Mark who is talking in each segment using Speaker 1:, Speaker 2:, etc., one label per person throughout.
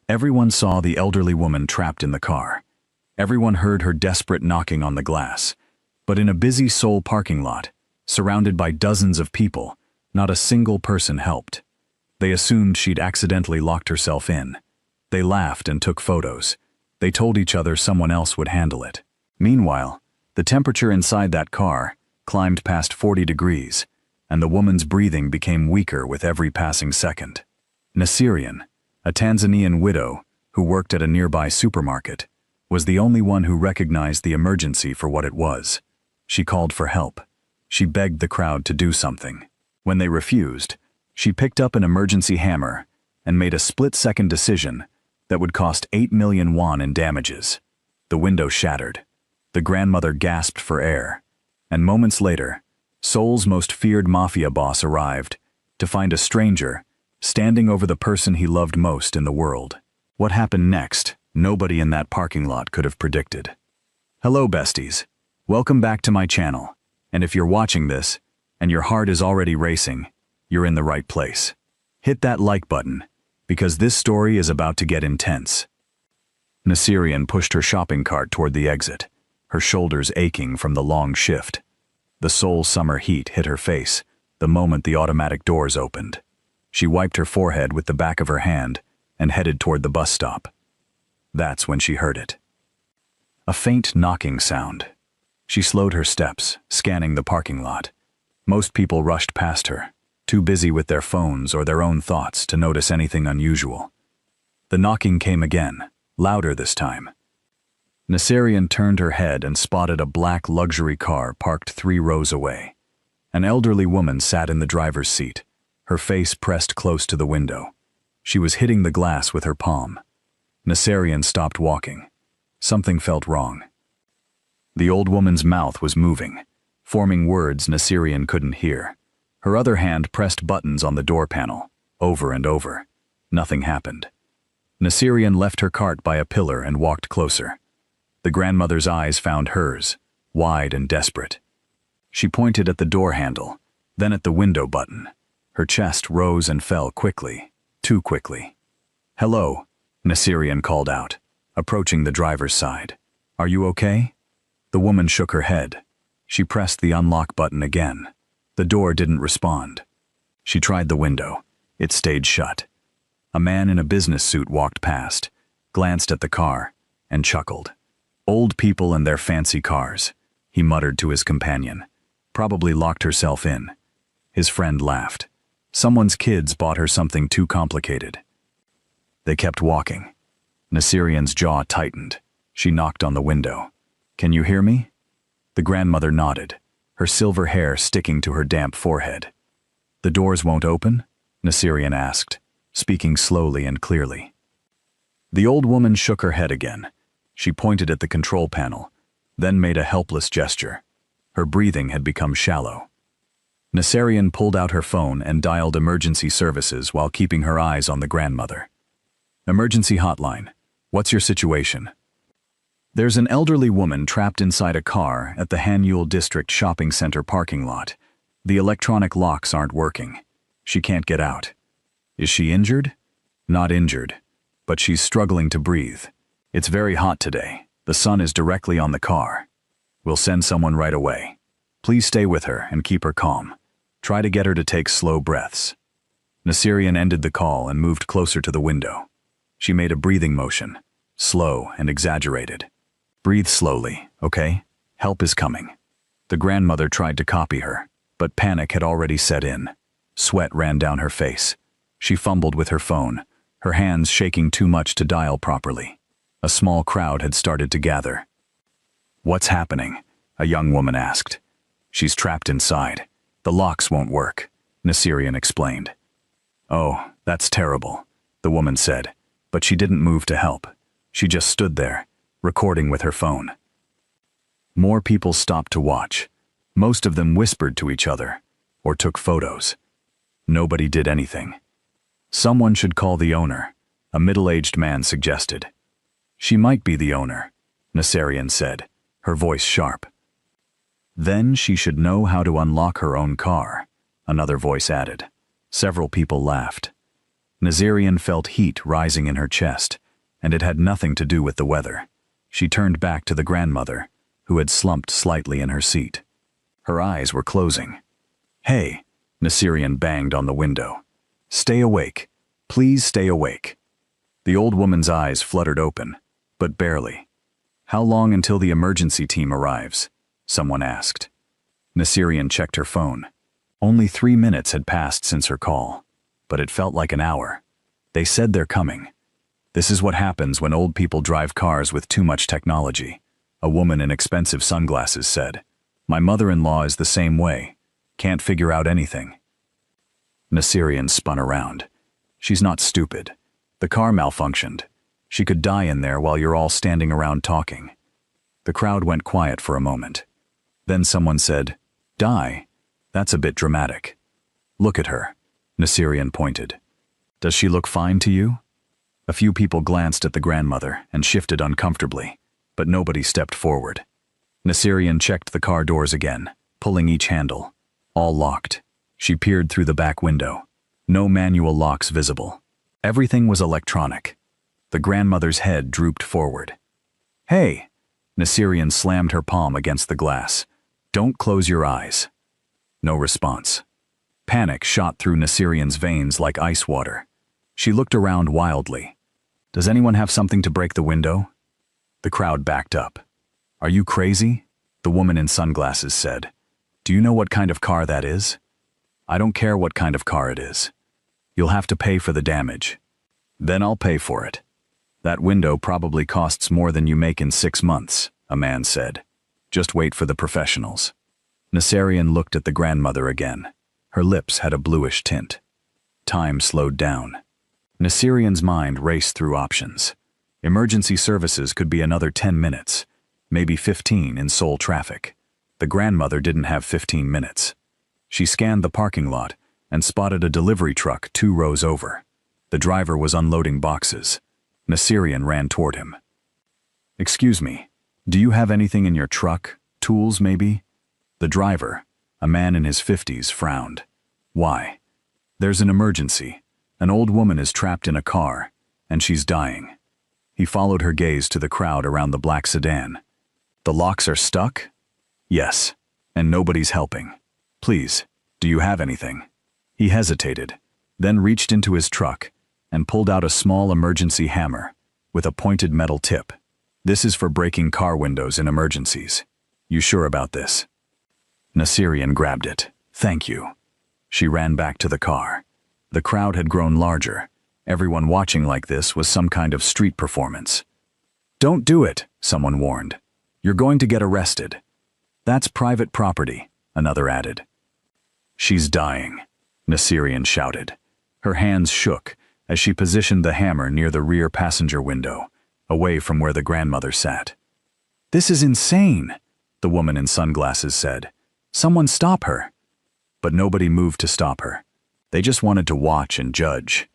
Speaker 1: Everyone saw the elderly woman trapped in the car. Everyone heard her desperate knocking on the glass. But in a busy Seoul parking lot, surrounded by dozens of people, not a single person helped. They assumed she'd accidentally locked herself in. They laughed and took photos. They told each other someone else would handle it. Meanwhile, the temperature inside that car climbed past 40 degrees, and the woman's breathing became weaker with every passing second. Nasirian, a Tanzanian widow who worked at a nearby supermarket, was the only one who recognized the emergency for what it was. She called for help. She begged the crowd to do something. When they refused, she picked up an emergency hammer and made a split-second decision that would cost 8 million won in damages. The window shattered. The grandmother gasped for air. And moments later, Seoul's most feared mafia boss arrived to find a stranger standing over the person he loved most in the world. What happened next, nobody in that parking lot could have predicted. Hello, besties. Welcome back to my channel. And if you're watching this, and your heart is already racing, you're in the right place. Hit that like button, because this story is about to get intense. Nasirian pushed her shopping cart toward the exit, her shoulders aching from the long shift. The Seoul summer heat hit her face the moment the automatic doors opened. She wiped her forehead with the back of her hand and headed toward the bus stop. That's when she heard it. A faint knocking sound. She slowed her steps, scanning the parking lot. Most people rushed past her, too busy with their phones or their own thoughts to notice anything unusual. The knocking came again, louder this time. Nasirian turned her head and spotted a black luxury car parked 3 rows away. An elderly woman sat in the driver's seat, her face pressed close to the window. She was hitting the glass with her palm. Nasirian stopped walking. Something felt wrong. The old woman's mouth was moving, forming words Nasirian couldn't hear. Her other hand pressed buttons on the door panel, over and over. Nothing happened. Nasirian left her cart by a pillar and walked closer. The grandmother's eyes found hers, wide and desperate. She pointed at the door handle, then at the window button. Her chest rose and fell quickly, too quickly. "Hello," Nasirian called out, approaching the driver's side. "Are you okay?" The woman shook her head. She pressed the unlock button again. The door didn't respond. She tried the window. It stayed shut. A man in a business suit walked past, glanced at the car, and chuckled. "Old people and their fancy cars," he muttered to his companion. "Probably locked herself in." His friend laughed. "Someone's kids bought her something too complicated." They kept walking. Nasirian's jaw tightened. She knocked on the window. "Can you hear me?" The grandmother nodded, her silver hair sticking to her damp forehead. "The doors won't open?" Nasirian asked, speaking slowly and clearly. The old woman shook her head again. She pointed at the control panel, then made a helpless gesture. Her breathing had become shallow. Nasirian pulled out her phone and dialed emergency services while keeping her eyes on the grandmother. "Emergency hotline. What's your situation?" "There's an elderly woman trapped inside a car at the Hanyul District Shopping Center parking lot. The electronic locks aren't working. She can't get out." "Is she injured?" "Not injured, but she's struggling to breathe. It's very hot today. The sun is directly on the car. We'll send someone right away. Please stay with her and keep her calm. Try to get her to take slow breaths." Nasirian ended the call and moved closer to the window. She made a breathing motion, slow and exaggerated. "Breathe slowly, okay? Help is coming." The grandmother tried to copy her, but panic had already set in. Sweat ran down her face. She fumbled with her phone, her hands shaking too much to dial properly. A small crowd had started to gather. "What's happening?" a young woman asked. "She's trapped inside. The locks won't work," Nasirian explained. "Oh, that's terrible," the woman said, but she didn't move to help. She just stood there, recording with her phone. More people stopped to watch. Most of them whispered to each other, or took photos. Nobody did anything. "Someone should call the owner," a middle-aged man suggested. "She might be the owner," Nasirian said, her voice sharp. "Then she should know how to unlock her own car," another voice added. Several people laughed. Nazarian felt heat rising in her chest, and it had nothing to do with the weather. She turned back to the grandmother, who had slumped slightly in her seat. Her eyes were closing. "Hey," Nazarian banged on the window. "Stay awake. Please stay awake." The old woman's eyes fluttered open, but barely. "How long until the emergency team arrives?" someone asked. Nazarian checked her phone. Only 3 minutes had passed since her call, but it felt like an hour. "They said they're coming." "This is what happens when old people drive cars with too much technology," a woman in expensive sunglasses said. "My mother-in-law is the same way. Can't figure out anything." Nazarian spun around. "She's not stupid. The car malfunctioned. She could die in there while you're all standing around talking." The crowd went quiet for a moment. Then someone said, "Die? That's a bit dramatic." "Look at her," Nazarian pointed. "Does she look fine to you?" A few people glanced at the grandmother and shifted uncomfortably, but nobody stepped forward. Nazarian checked the car doors again, pulling each handle. All locked. She peered through the back window. No manual locks visible. Everything was electronic. The grandmother's head drooped forward. "Hey!" Nazarian slammed her palm against the glass. "Don't close your eyes." No response. Panic shot through Nazarian's veins like ice water. She looked around wildly. "Does anyone have something to break the window?" The crowd backed up. "Are you crazy?" the woman in sunglasses said. "Do you know what kind of car that is?" "I don't care what kind of car it is. You'll have to pay for the damage." "Then I'll pay for it." "That window probably costs more than you make in 6 months, a man said. "Just wait for the professionals." Nazarian looked at the grandmother again. Her lips had a bluish tint. Time slowed down. Nazarian's mind raced through options. Emergency services could be another 10 minutes, maybe 15 in Seoul traffic. The grandmother didn't have 15 minutes. She scanned the parking lot and spotted a delivery truck 2 rows over. The driver was unloading boxes. Nazarian ran toward him. "Excuse me, do you have anything in your truck? Tools, maybe?" The driver, a man in his 50s, frowned. "Why?" "There's an emergency. An old woman is trapped in a car, and she's dying." He followed her gaze to the crowd around the black sedan. "The locks are stuck?" "Yes, and nobody's helping. Please, do you have anything?" He hesitated, then reached into his truck and pulled out a small emergency hammer with a pointed metal tip. "This is for breaking car windows in emergencies. You sure about this?" Nazarian grabbed it. "Thank you." She ran back to the car. The crowd had grown larger. Everyone watching like this was some kind of street performance. "Don't do it," someone warned. "You're going to get arrested." "That's private property," another added. "She's dying," Nazarian shouted. Her hands shook as she positioned the hammer near the rear passenger window, away from where the grandmother sat. "This is insane," the woman in sunglasses said. "Someone stop her." But nobody moved to stop her. They just wanted to watch and judge.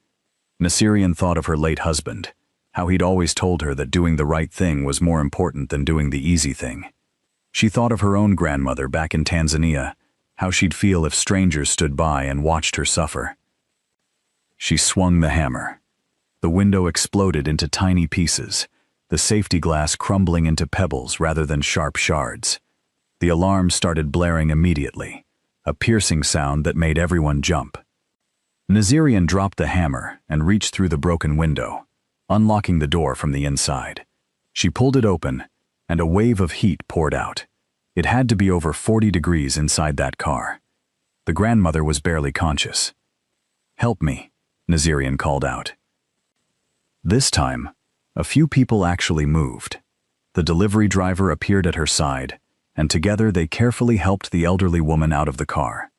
Speaker 1: Nazarian thought of her late husband, how he'd always told her that doing the right thing was more important than doing the easy thing. She thought of her own grandmother back in Tanzania, how she'd feel if strangers stood by and watched her suffer. She swung the hammer. The window exploded into tiny pieces, the safety glass crumbling into pebbles rather than sharp shards. The alarm started blaring immediately, a piercing sound that made everyone jump. Nazarian dropped the hammer and reached through the broken window, unlocking the door from the inside. She pulled it open, and a wave of heat poured out. It had to be over 40 degrees inside that car. The grandmother was barely conscious. "Help me," Nazarian called out. This time, a few people actually moved. The delivery driver appeared at her side, and together they carefully helped the elderly woman out of the car.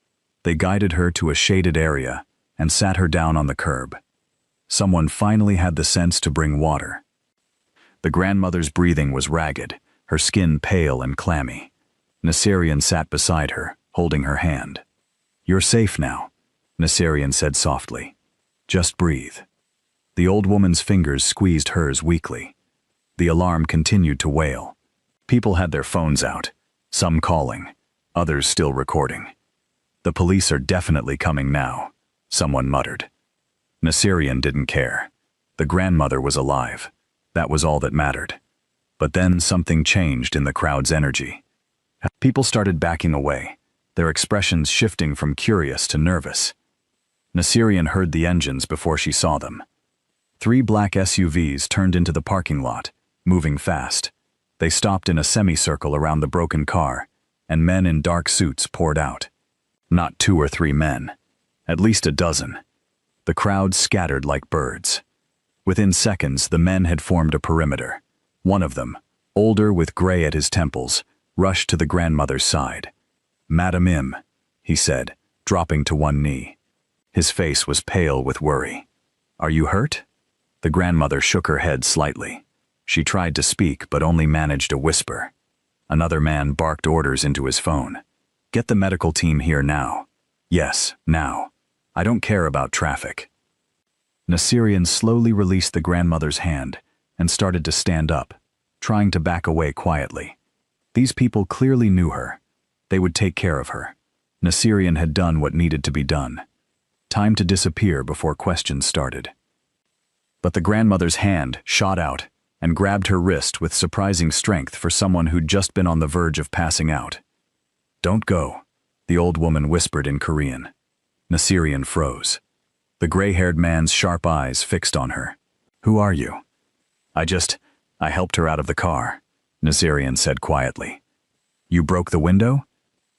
Speaker 1: They guided her to a shaded area and sat her down on the curb. Someone finally had the sense to bring water. The grandmother's breathing was ragged, her skin pale and clammy. Nazarian sat beside her, holding her hand. "You're safe now," Nazarian said softly. "Just breathe." The old woman's fingers squeezed hers weakly. The alarm continued to wail. People had their phones out, some calling, others still recording. "The police are definitely coming now," someone muttered. Nasirian didn't care. The grandmother was alive. That was all that mattered. But then something changed in the crowd's energy. People started backing away, their expressions shifting from curious to nervous. Nasirian heard the engines before she saw them. 3 black SUVs turned into the parking lot, moving fast. They stopped in a semicircle around the broken car, and men in dark suits poured out. Not 2 or 3 men, at least a dozen. The crowd scattered like birds. Within seconds, the men had formed a perimeter. One of them, older with gray at his temples, rushed to the grandmother's side. "Madam Im," he said, dropping to one knee. His face was pale with worry. "Are you hurt?" The grandmother shook her head slightly. She tried to speak, but only managed a whisper. Another man barked orders into his phone. "Get the medical team here now." "Yes, now. I don't care about traffic." Nasirian slowly released the grandmother's hand and started to stand up, trying to back away quietly. These people clearly knew her. They would take care of her. Nasirian had done what needed to be done. Time to disappear before questions started. But the grandmother's hand shot out and grabbed her wrist with surprising strength for someone who'd just been on the verge of passing out. "Don't go," the old woman whispered in Korean. Nasirian froze. The gray-haired man's sharp eyes fixed on her. "Who are you?" I helped her out of the car," Nasirian said quietly. "You broke the window?"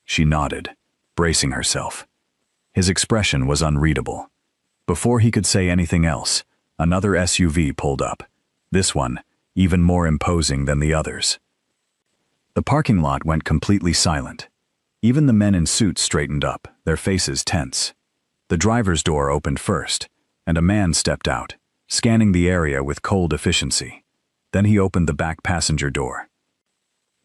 Speaker 1: She nodded, bracing herself. His expression was unreadable. Before he could say anything else, another SUV pulled up. This one, even more imposing than the others. The parking lot went completely silent. Even the men in suits straightened up, their faces tense. The driver's door opened first, and a man stepped out, scanning the area with cold efficiency. Then he opened the back passenger door.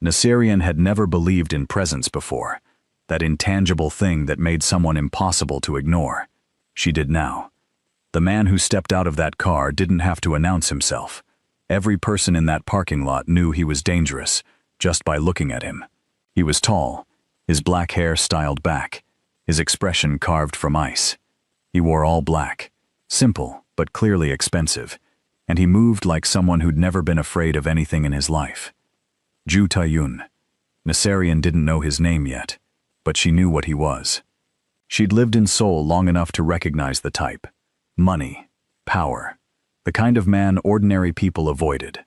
Speaker 1: Nasirian had never believed in presence before, that intangible thing that made someone impossible to ignore. She did now. The man who stepped out of that car didn't have to announce himself. Every person in that parking lot knew he was dangerous, just by looking at him. He was tall, his black hair styled back, his expression carved from ice. He wore all black, simple but clearly expensive, and he moved like someone who'd never been afraid of anything in his life. Ju Tae-yun. Nasirian didn't know his name yet, but she knew what he was. She'd lived in Seoul long enough to recognize the type. Money, power, the kind of man ordinary people avoided.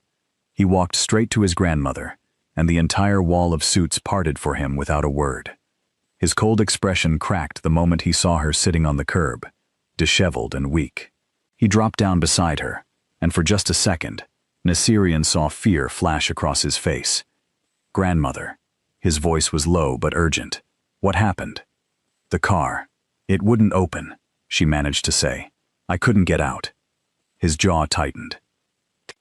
Speaker 1: He walked straight to his grandmother, and the entire wall of suits parted for him without a word. His cold expression cracked the moment he saw her sitting on the curb, disheveled and weak. He dropped down beside her, and for just a second, Nasirian saw fear flash across his face. "Grandmother." His voice was low but urgent. "What happened?" "The car. It wouldn't open," she managed to say. "I couldn't get out." His jaw tightened.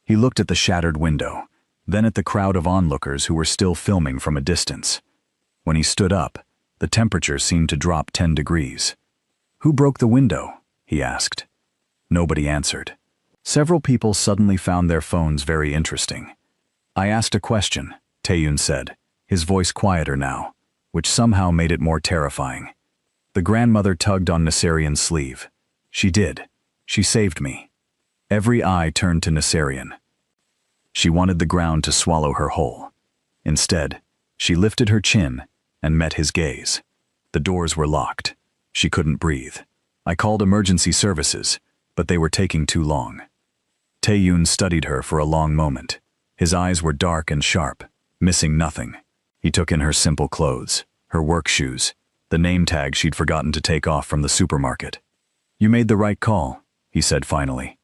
Speaker 1: He looked at the shattered window, then at the crowd of onlookers who were still filming from a distance. When he stood up, the temperature seemed to drop 10 degrees. "Who broke the window?" he asked. Nobody answered. Several people suddenly found their phones very interesting. "I asked a question," Tae-yun said, his voice quieter now, which somehow made it more terrifying. The grandmother tugged on Nasirian's sleeve. "She did. She saved me." Every eye turned to Nasirian. She wanted the ground to swallow her whole. Instead, she lifted her chin and met his gaze. The doors were locked. She couldn't breathe. "I called emergency services, but they were taking too long." Tae-yun studied her for a long moment. His eyes were dark and sharp, missing nothing. He took in her simple clothes, her work shoes, the name tag she'd forgotten to take off from the supermarket. "You made the right call," he said finally.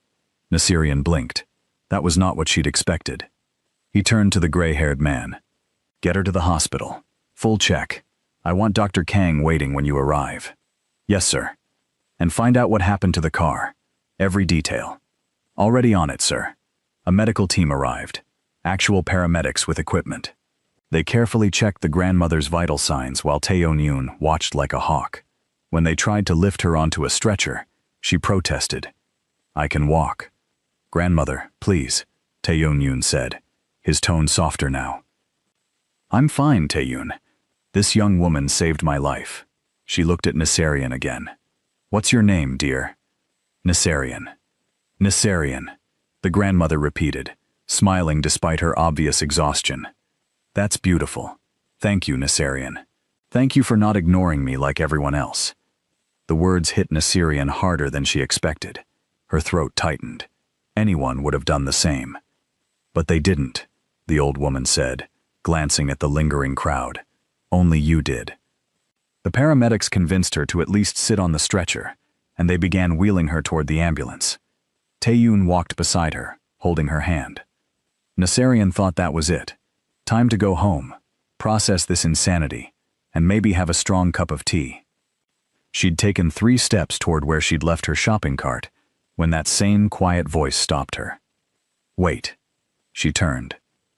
Speaker 1: Nasirian blinked. That was not what she'd expected. He turned to the gray-haired man. "Get her to the hospital. Full check. I want Dr. Kang waiting when you arrive." "Yes, sir." "And find out what happened to the car. Every detail." "Already on it, sir." A medical team arrived. Actual paramedics with equipment. They carefully checked the grandmother's vital signs while Tae-yun watched like a hawk. When they tried to lift her onto a stretcher, she protested. "I can walk." "Grandmother, please," Tae-yun said, his tone softer now. "I'm fine, Tae-yun. This young woman saved my life." She looked at Nasirian again. "What's your name, dear?" Naserian. Naserian, the grandmother repeated, smiling despite her obvious exhaustion. That's beautiful. Thank you, Naserian. Thank you for not ignoring me like everyone else. The words hit Naserian harder than she expected. Her throat tightened. Anyone would have done the same. But they didn't, the old woman said, glancing at the lingering crowd. Only you did. The paramedics convinced her to at least sit on the stretcher, and they began wheeling her toward the ambulance. Taeyun walked beside her, holding her hand. Naserian thought that was it. Time to go home, process this insanity, and maybe have a strong cup of tea. She'd taken 3 steps toward where she'd left her shopping cart, when that same quiet voice stopped her. Wait. She turned.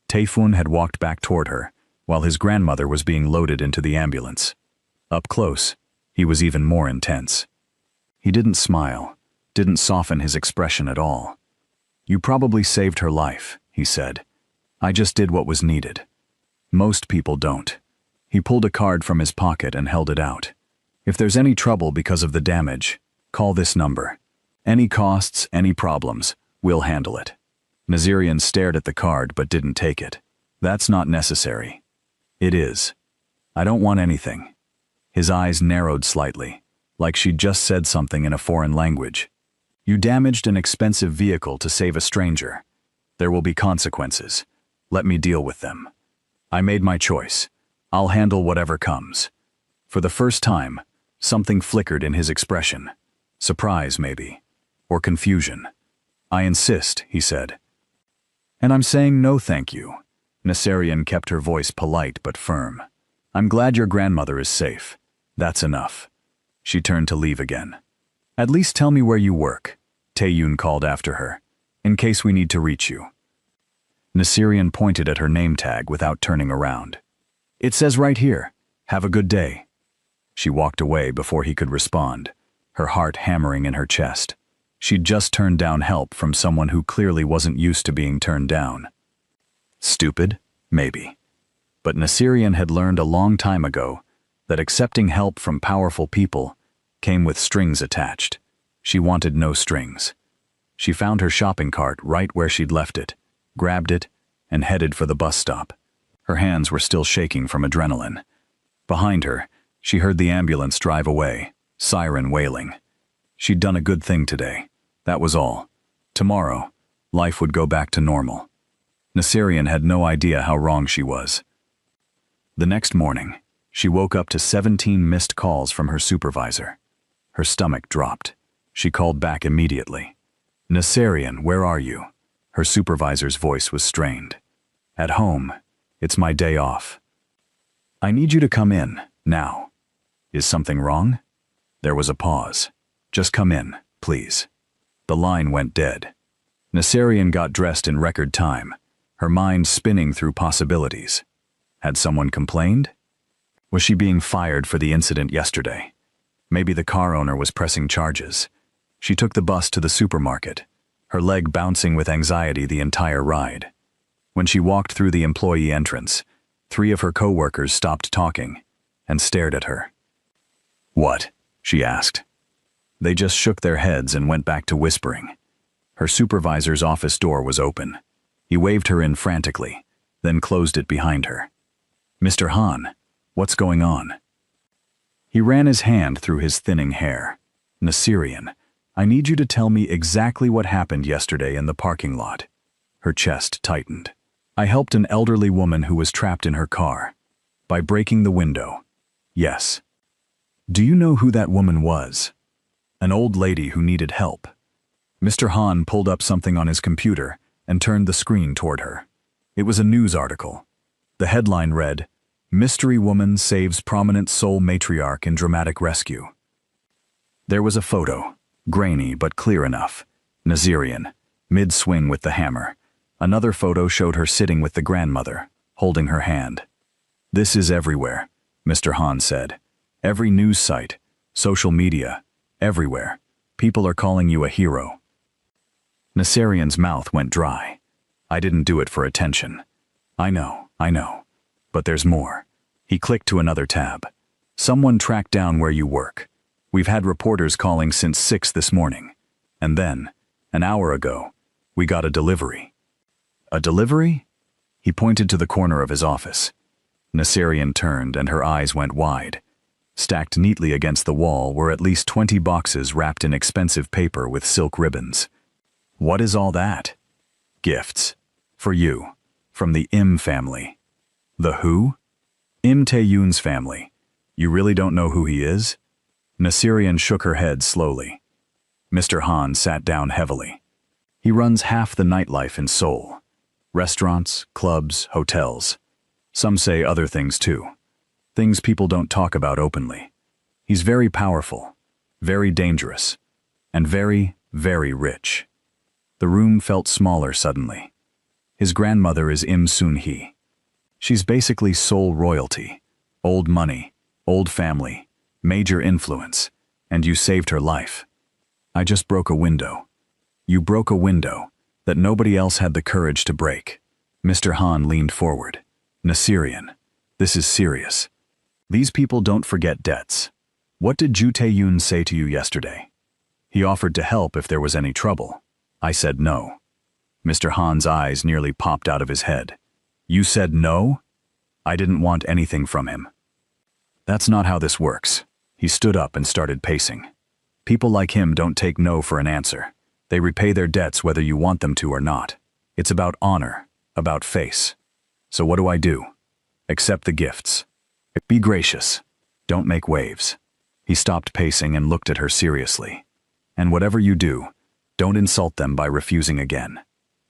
Speaker 1: Taefun had walked back toward her, while his grandmother was being loaded into the ambulance. Up close, he was even more intense. He didn't smile, didn't soften his expression at all. You probably saved her life, he said. I just did what was needed. Most people don't. He pulled a card from his pocket and held it out. If there's any trouble because of the damage, call this number. Any costs, any problems, we'll handle it. Naserian stared at the card but didn't take it. That's not necessary. It is. I don't want anything. His eyes narrowed slightly, like she'd just said something in a foreign language. You damaged an expensive vehicle to save a stranger. There will be consequences. Let me deal with them. I made my choice. I'll handle whatever comes. For the first time, something flickered in his expression. Surprise, maybe. Or confusion. I insist, he said. And I'm saying no thank you. Naserian kept her voice polite but firm. I'm glad your grandmother is safe. That's enough. She turned to leave again. At least tell me where you work, Taeyun called after her, in case we need to reach you. Naserian pointed at her name tag without turning around. It says right here, have a good day. She walked away before he could respond, her heart hammering in her chest. She'd just turned down help from someone who clearly wasn't used to being turned down. Stupid? Maybe. But Naserian had learned a long time ago that accepting help from powerful people came with strings attached. She wanted no strings. She found her shopping cart right where she'd left it, grabbed it, and headed for the bus stop. Her hands were still shaking from adrenaline. Behind her, she heard the ambulance drive away, siren wailing. She'd done a good thing today. That was all. Tomorrow, life would go back to normal. Naserian had no idea how wrong she was. The next morning, she woke up to 17 missed calls from her supervisor. Her stomach dropped. She called back immediately. Naserian, where are you? Her supervisor's voice was strained. At home. It's my day off. I need you to come in, now. Is something wrong? There was a pause. Just come in, please. The line went dead. Naserian got dressed in record time, her mind spinning through possibilities. Had someone complained? Was she being fired for the incident yesterday? Maybe the car owner was pressing charges. She took the bus to the supermarket, her leg bouncing with anxiety the entire ride. When she walked through the employee entrance, 3 of her co-workers stopped talking and stared at her. What? She asked. They just shook their heads and went back to whispering. Her supervisor's office door was open. He waved her in frantically, then closed it behind her. Mr. Han, what's going on? He ran his hand through his thinning hair. Naserian, I need you to tell me exactly what happened yesterday in the parking lot. Her chest tightened. I helped an elderly woman who was trapped in her car. By breaking the window. Yes. Do you know who that woman was? An old lady who needed help. Mr. Han pulled up something on his computer and turned the screen toward her. It was a news article. The headline read, Mystery Woman Saves Prominent Seoul Matriarch in Dramatic Rescue. There was a photo, grainy but clear enough. Naserian, mid-swing with the hammer. Another photo showed her sitting with the grandmother, holding her hand. This is everywhere, Mr. Han said. Every news site, social media, everywhere. People are calling you a hero. Naserian's mouth went dry. I didn't do it for attention. I know. But there's more. He clicked to another tab. Someone tracked down where you work. We've had reporters calling since 6 this morning. And then, an hour ago, we got a delivery. A delivery? He pointed to the corner of his office. Nasirian turned and her eyes went wide. Stacked neatly against the wall were at least 20 boxes wrapped in expensive paper with silk ribbons. What is all that? Gifts. For you. From the Im family. The who? Im Tae-yoon's family. You really don't know who he is? Nasirian shook her head slowly. Mr. Han sat down heavily. He runs half the nightlife in Seoul. Restaurants, clubs, hotels. Some say other things too. Things people don't talk about openly. He's very powerful, very dangerous, and very, very rich. The room felt smaller suddenly. His grandmother is Im Soon-hee. She's basically Seoul royalty. Old money, old family, major influence, and you saved her life. I just broke a window. You broke a window that nobody else had the courage to break. Mr. Han leaned forward. Nasirian, this is serious. These people don't forget debts. What did Ju Tae-yoon say to you yesterday? He offered to help if there was any trouble. I said no. Mr. Han's eyes nearly popped out of his head. You said no? I didn't want anything from him. That's not how this works. He stood up and started pacing. People like him don't take no for an answer. They repay their debts whether you want them to or not. It's about honor, about face. So what do? Accept the gifts. Be gracious. Don't make waves. He stopped pacing and looked at her seriously. And whatever you do, don't insult them by refusing again.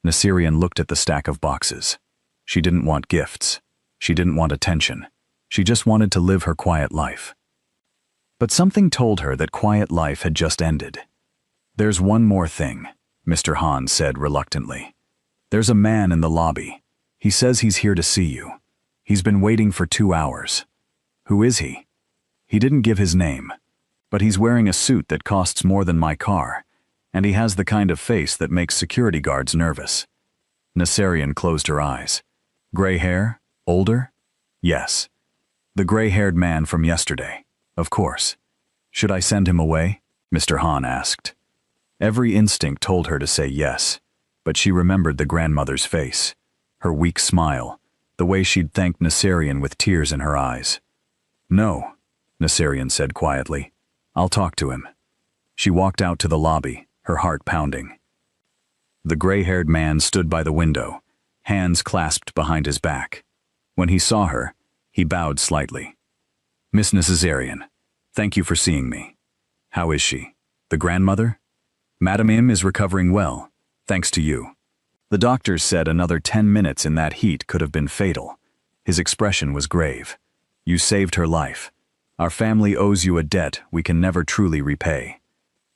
Speaker 1: Nasirian looked at the stack of boxes. She didn't want gifts. She didn't want attention. She just wanted to live her quiet life. But something told her that quiet life had just ended. There's one more thing, Mr. Han said reluctantly. There's a man in the lobby. He says he's here to see you. He's been waiting for 2 hours. Who is he? He didn't give his name, but he's wearing a suit that costs more than my car, and he has the kind of face that makes security guards nervous. Nasirian closed her eyes. Gray hair? Older? Yes. The gray-haired man from yesterday. Of course. Should I send him away? Mr. Han asked. Every instinct told her to say yes, but she remembered the grandmother's face, her weak smile, the way she'd thanked Nasirian with tears in her eyes. No, Nasirian said quietly. I'll talk to him. She walked out to the lobby, her heart pounding. The gray-haired man stood by the window, hands clasped behind his back. When he saw her, he bowed slightly. Miss Nasirian, thank you for seeing me. How is she? The grandmother? Madam Im is recovering well, thanks to you. The doctors said another 10 minutes in that heat could have been fatal. His expression was grave. You saved her life. Our family owes you a debt we can never truly repay.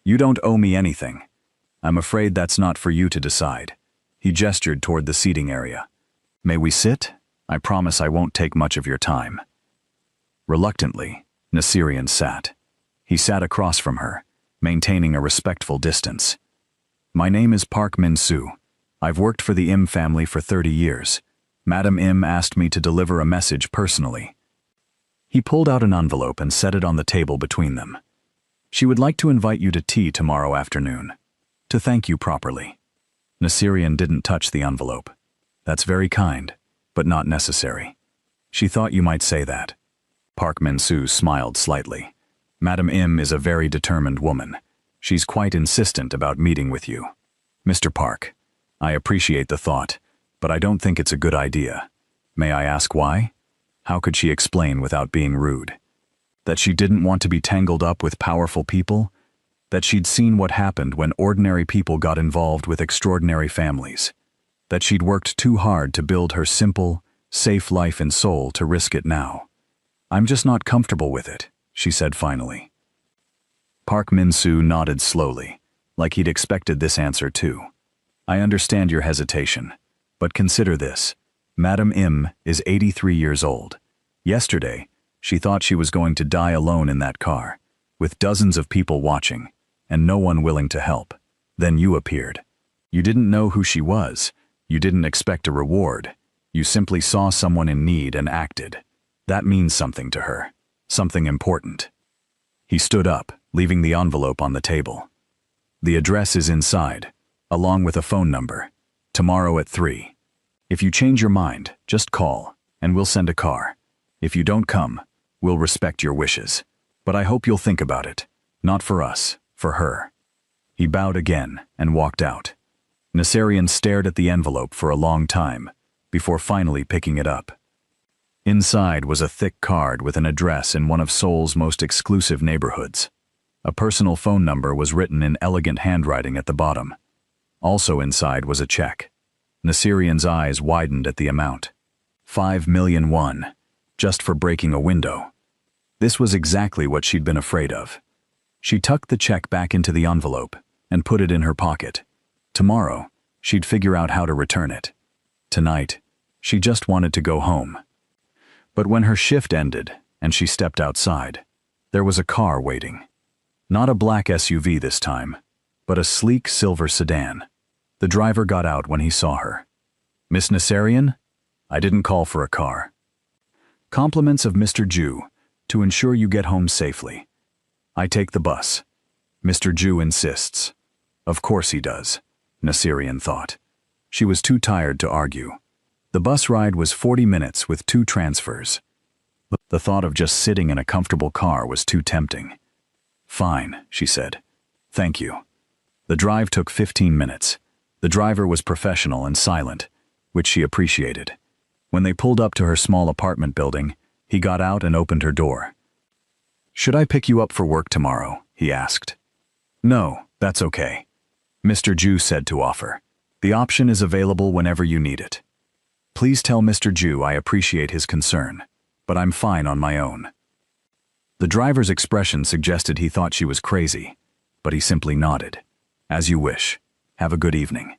Speaker 1: You don't owe me anything. I'm afraid that's not for you to decide. He gestured toward the seating area. May we sit? I promise I won't take much of your time. Reluctantly, Nasirian sat. He sat across from her, maintaining a respectful distance. My name is Park Min-soo. I've worked for the Im family for 30 years. Madam Im asked me to deliver a message personally. He pulled out an envelope and set it on the table between them. She would like to invite you to tea tomorrow afternoon. To thank you properly. Nasirian didn't touch the envelope. That's very kind, but not necessary. She thought you might say that. Park Min-soo smiled slightly. Madam Im is a very determined woman. She's quite insistent about meeting with you. Mr. Park, I appreciate the thought, but I don't think it's a good idea. May I ask why? How could she explain without being rude? That she didn't want to be tangled up with powerful people? That she'd seen what happened when ordinary people got involved with extraordinary families? That she'd worked too hard to build her simple, safe life in Seoul to risk it now? I'm just not comfortable with it, she said finally. Park Min-soo nodded slowly, like he'd expected this answer too. I understand your hesitation, but consider this. Madam Im is 83 years old. Yesterday, she thought she was going to die alone in that car, with dozens of people watching, and no one willing to help. Then you appeared. You didn't know who she was. You didn't expect a reward. You simply saw someone in need and acted. That means something to her. Something important. He stood up, leaving the envelope on the table. The address is inside, along with a phone number. Tomorrow at 3. If you change your mind, just call, and we'll send a car. If you don't come, we'll respect your wishes. But I hope you'll think about it. Not for us, for her." He bowed again and walked out. Naserian stared at the envelope for a long time, before finally picking it up. Inside was a thick card with an address in one of Seoul's most exclusive neighborhoods. A personal phone number was written in elegant handwriting at the bottom. Also inside was a check. Naserian's eyes widened at the amount. 5 million won, just for breaking a window. This was exactly what she'd been afraid of. She tucked the check back into the envelope and put it in her pocket. Tomorrow, she'd figure out how to return it. Tonight, she just wanted to go home. But when her shift ended and she stepped outside, there was a car waiting. Not a black SUV this time, but a sleek silver sedan. The driver got out when he saw her. "Miss Naserian? I didn't call for a car. Compliments of Mr. Ju, to ensure you get home safely. I take the bus. Mr. Ju insists." Of course he does, Naserian thought. She was too tired to argue. The bus ride was 40 minutes with 2 transfers. The thought of just sitting in a comfortable car was too tempting. "Fine," she said. "Thank you." The drive took 15 minutes. The driver was professional and silent, which she appreciated. When they pulled up to her small apartment building, he got out and opened her door. "Should I pick you up for work tomorrow?" he asked. "No, that's okay," Mr. Ju said to offer. "The option is available whenever you need it. Please tell Mr. Ju I appreciate his concern, but I'm fine on my own." The driver's expression suggested he thought she was crazy, but he simply nodded. "As you wish. Have a good evening."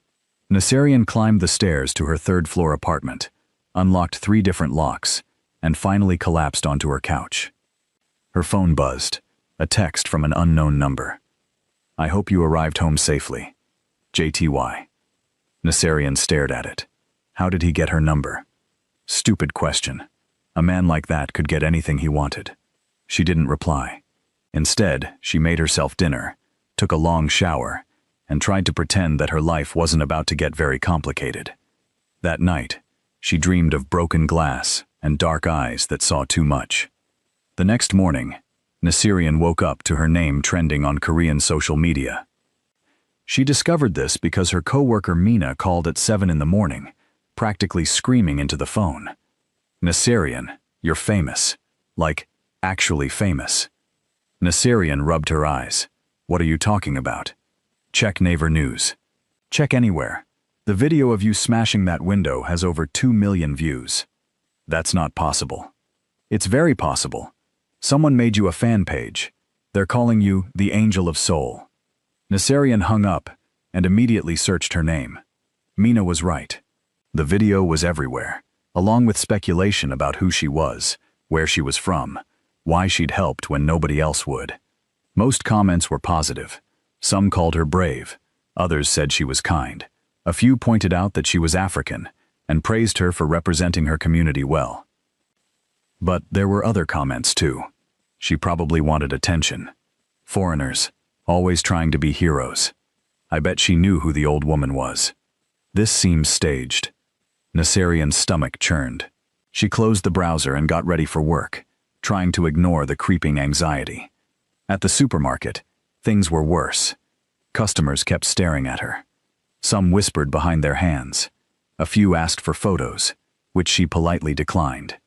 Speaker 1: Naserian climbed the stairs to her 3rd-floor apartment, unlocked 3 different locks, and finally collapsed onto her couch. Her phone buzzed, a text from an unknown number. "I hope you arrived home safely. JTY." Naserian stared at it. How did he get her number? Stupid question. A man like that could get anything he wanted. She didn't reply. Instead, she made herself dinner, took a long shower, and tried to pretend that her life wasn't about to get very complicated. That night, she dreamed of broken glass and dark eyes that saw too much. The next morning, Naserian woke up to her name trending on Korean social media. She discovered this because her coworker Mina called at 7 in the morning, practically screaming into the phone. "Naserian, you're famous. Like, actually famous." Naserian rubbed her eyes. "What are you talking about?" "Check Naver News. Check anywhere. The video of you smashing that window has over 2 million views." "That's not possible." "It's very possible. Someone made you a fan page. They're calling you the Angel of Seoul." Naserian hung up and immediately searched her name. Mina was right. The video was everywhere, along with speculation about who she was, where she was from, why she'd helped when nobody else would. Most comments were positive. Some called her brave. Others said she was kind. A few pointed out that she was African and praised her for representing her community well. But there were other comments too. She probably wanted attention. Foreigners, always trying to be heroes. I bet she knew who the old woman was. This seems staged. Naserian's stomach churned. She closed the browser and got ready for work, trying to ignore the creeping anxiety. At the supermarket, things were worse. Customers kept staring at her. Some whispered behind their hands. A few asked for photos, which she politely declined.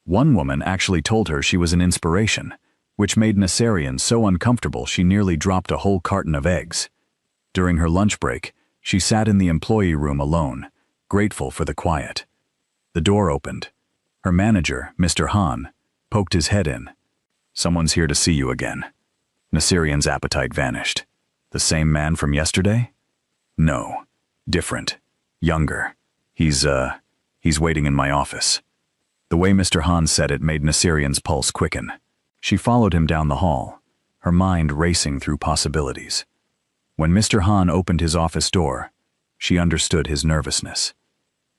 Speaker 1: One woman actually told her she was an inspiration, which made Naserian so uncomfortable she nearly dropped a whole carton of eggs. During her lunch break, she sat in the employee room alone, grateful for the quiet. The door opened. Her manager, Mr. Han, poked his head in. "Someone's here to see you again." Naserian's appetite vanished. The same man from yesterday? No. Different. Younger. He's waiting in my office. The way Mr. Han said it made Naserian's pulse quicken. She followed him down the hall, her mind racing through possibilities. When Mr. Han opened his office door, she understood his nervousness.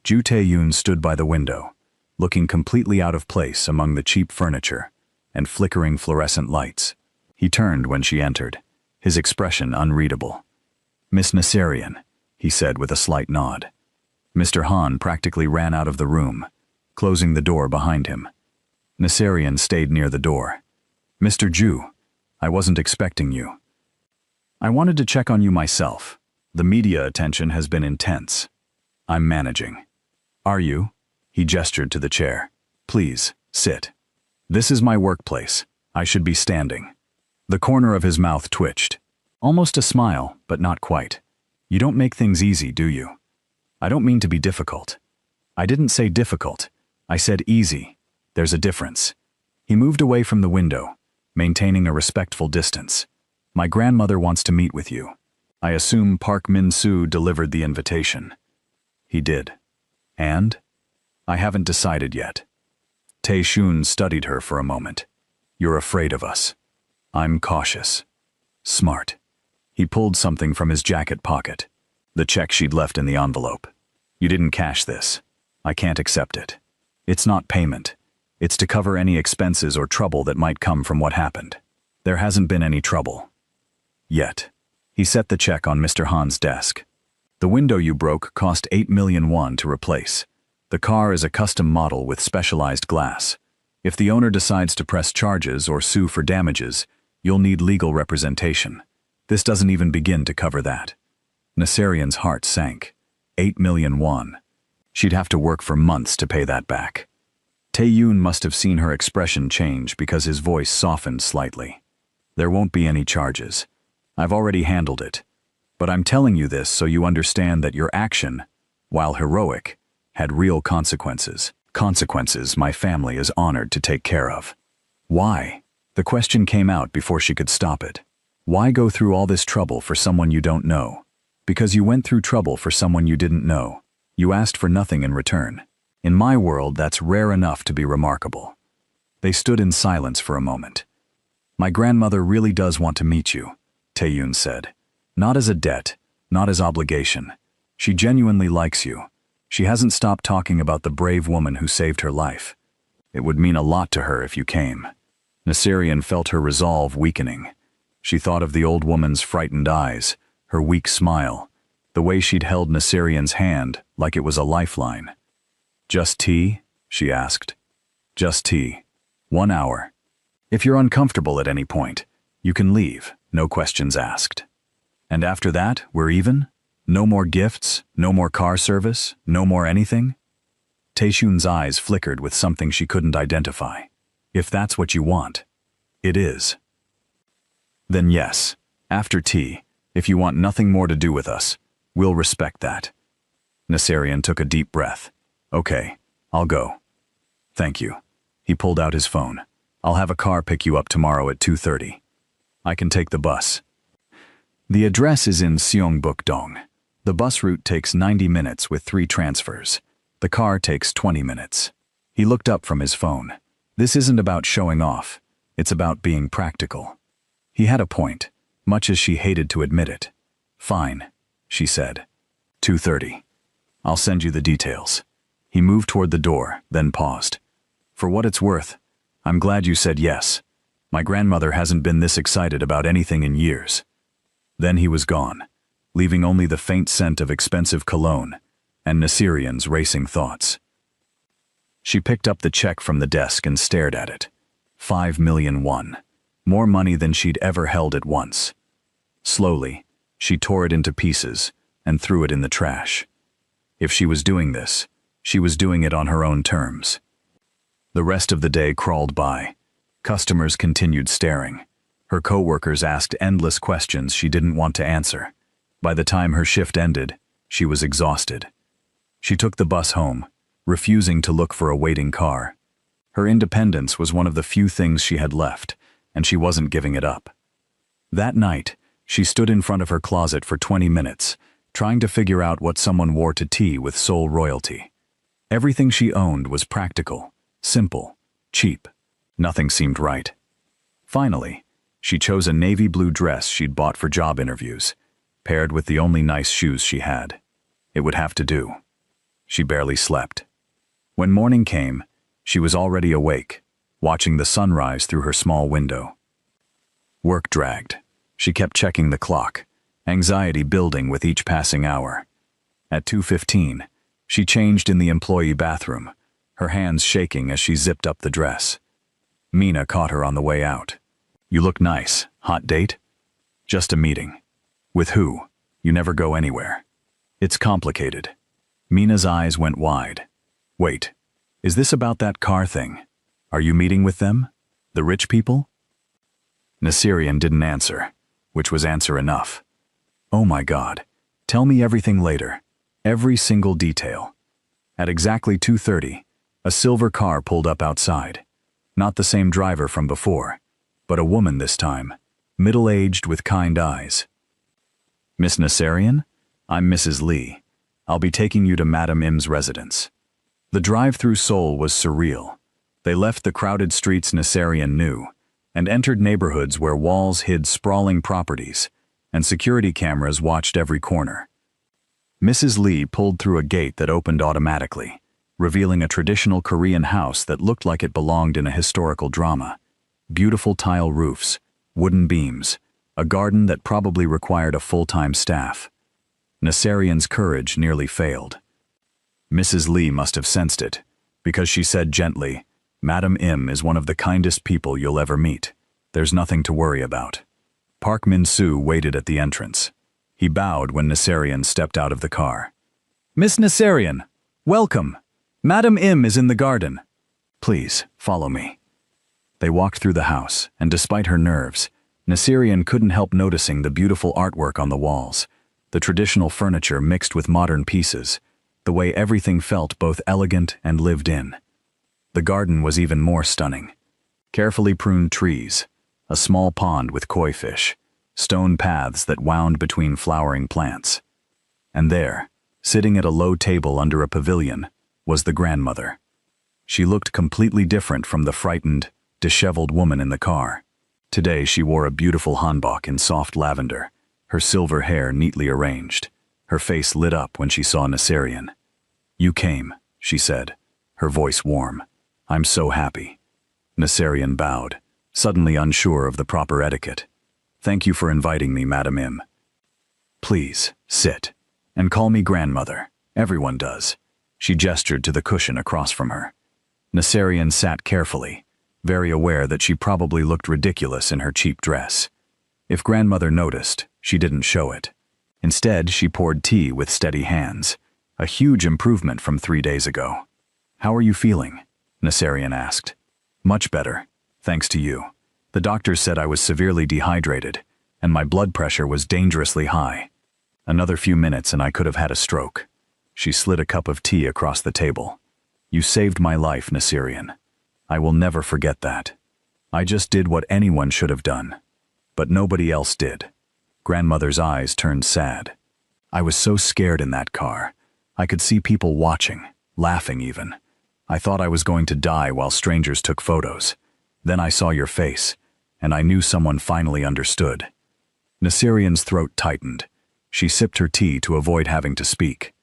Speaker 1: Ju Tae-yoon stood by the window, looking completely out of place among the cheap furniture and flickering fluorescent lights. He turned when she entered, his expression unreadable. Miss Nasserian, he said with a slight nod. Mr. Han practically ran out of the room, closing the door behind him. Nasserian stayed near the door. Mr. Ju, I wasn't expecting you. I wanted to check on you myself. The media attention has been intense. I'm managing. Are you? He gestured to the chair. Please, sit. This is my workplace. I should be standing. The corner of his mouth twitched. Almost a smile, but not quite. You don't make things easy, do you? I don't mean to be difficult. I didn't say difficult. I said easy. There's a difference. He moved away from the window, maintaining a respectful distance. My grandmother wants to meet with you. I assume Park Min-soo delivered the invitation. He did. And? I haven't decided yet. Tae-shun studied her for a moment. You're afraid of us. I'm cautious. Smart. He pulled something from his jacket pocket. The check she'd left in the envelope. You didn't cash this. I can't accept it. It's not payment. It's to cover any expenses or trouble that might come from what happened. There hasn't been any trouble. Yet. He set the check on Mr. Han's desk. The window you broke cost 8 million won to replace. The car is a custom model with specialized glass. If the owner decides to press charges or sue for damages, you'll need legal representation. This doesn't even begin to cover that. Nasserian's heart sank. 8 million won. She'd have to work for months to pay that back. Tae-yoon must have seen her expression change because his voice softened slightly. There won't be any charges. I've already handled it. But I'm telling you this so you understand that your action, while heroic, had real consequences. Consequences my family is honored to take care of. Why? The question came out before she could stop it. Why go through all this trouble for someone you don't know? Because you went through trouble for someone you didn't know. You asked for nothing in return. In my world, that's rare enough to be remarkable. They stood in silence for a moment. My grandmother really does want to meet you, Tae-yoon said. Not as a debt, not as obligation. She genuinely likes you. She hasn't stopped talking about the brave woman who saved her life. It would mean a lot to her if you came. Nasserian felt her resolve weakening. She thought of the old woman's frightened eyes, her weak smile, the way she'd held Nasserian's hand like it was a lifeline. Just tea? She asked. Just tea. 1 hour. If you're uncomfortable at any point, you can leave, no questions asked. And after that, we're even? No more gifts, no more car service, no more anything? Tae-shun's eyes flickered with something she couldn't identify. If that's what you want, it is. Then yes, after tea, if you want nothing more to do with us, we'll respect that. Nasserian took a deep breath. Okay, I'll go. Thank you. He pulled out his phone. I'll have a car pick you up tomorrow at 2:30. I can take the bus. The address is in Seongbuk-dong. The bus route takes 90 minutes with 3 transfers. The car takes 20 minutes. He looked up from his phone. This isn't about showing off. It's about being practical. He had a point, much as she hated to admit it. Fine, she said. 2:30. I'll send you the details. He moved toward the door, then paused. For what it's worth, I'm glad you said yes. My grandmother hasn't been this excited about anything in years. Then he was gone, leaving only the faint scent of expensive cologne and Nasserian's racing thoughts. She picked up the check from the desk and stared at it. 5 million won. More money than she'd ever held at once. Slowly, she tore it into pieces and threw it in the trash. If she was doing this, she was doing it on her own terms. The rest of the day crawled by. Customers continued staring. Her coworkers asked endless questions she didn't want to answer. By the time her shift ended, she was exhausted. She took the bus home, refusing to look for a waiting car. Her independence was one of the few things she had left, and she wasn't giving it up. That night, she stood in front of her closet for 20 minutes, trying to figure out what someone wore to tea with Seoul royalty. Everything she owned was practical, simple, cheap. Nothing seemed right. Finally, she chose a navy blue dress she'd bought for job interviews, paired with the only nice shoes she had. It would have to do. She barely slept. When morning came, she was already awake, watching the sunrise through her small window. Work dragged. She kept checking the clock, anxiety building with each passing hour. At 2:15, she changed in the employee bathroom, her hands shaking as she zipped up the dress. Mina caught her on the way out. "You look nice. Hot date?" "Just a meeting." "With who? You never go anywhere." "It's complicated." Mina's eyes went wide. "Wait, is this about that car thing? Are you meeting with them? The rich people?" Nasirian didn't answer, which was answer enough. "Oh my God, tell me everything later. Every single detail." At exactly 2:30, a silver car pulled up outside. Not the same driver from before, but a woman this time, middle-aged with kind eyes. "Miss Nasirian? I'm Mrs. Lee. I'll be taking you to Madam Im's residence." The drive through Seoul was surreal. They left the crowded streets Nasirian knew and entered neighborhoods where walls hid sprawling properties and security cameras watched every corner. Mrs. Lee pulled through a gate that opened automatically, revealing a traditional Korean house that looked like it belonged in a historical drama. Beautiful tile roofs, wooden beams, a garden that probably required a full-time staff. Nasirian's courage nearly failed. Mrs. Lee must have sensed it, because she said gently, "Madam Im is one of the kindest people you'll ever meet. There's nothing to worry about." Park Min-soo waited at the entrance. He bowed when Nasirian stepped out of the car. "Miss Nasirian, welcome. Madam Im is in the garden." "Please, follow me." They walked through the house, and despite her nerves, Nasirian couldn't help noticing the beautiful artwork on the walls, the traditional furniture mixed with modern pieces, the way everything felt both elegant and lived in. The garden was even more stunning. Carefully pruned trees, a small pond with koi fish, stone paths that wound between flowering plants. And there, sitting at a low table under a pavilion, was the grandmother. She looked completely different from the frightened, disheveled woman in the car. Today she wore a beautiful hanbok in soft lavender, her silver hair neatly arranged. Her face lit up when she saw Nasirian. "You came," she said, her voice warm. "I'm so happy." Nasirian bowed, suddenly unsure of the proper etiquette. "Thank you for inviting me, Madam Im." "Please, sit. And call me grandmother. Everyone does." She gestured to the cushion across from her. Nasirian sat carefully, very aware that she probably looked ridiculous in her cheap dress. If grandmother noticed, she didn't show it. Instead, she poured tea with steady hands, a huge improvement from 3 days ago. "How are you feeling?" Nasirian asked. "Much better, thanks to you. The doctors said I was severely dehydrated, and my blood pressure was dangerously high. Another few minutes and I could have had a stroke." She slid a cup of tea across the table. "You saved my life, Nasirian. I will never forget that. I just did what anyone should have done. But nobody else did." Grandmother's eyes turned sad. "I was so scared in that car. I could see people watching, laughing even. I thought I was going to die while strangers took photos. Then I saw your face, and I knew someone finally understood." Nasirian's throat tightened. She sipped her tea to avoid having to speak.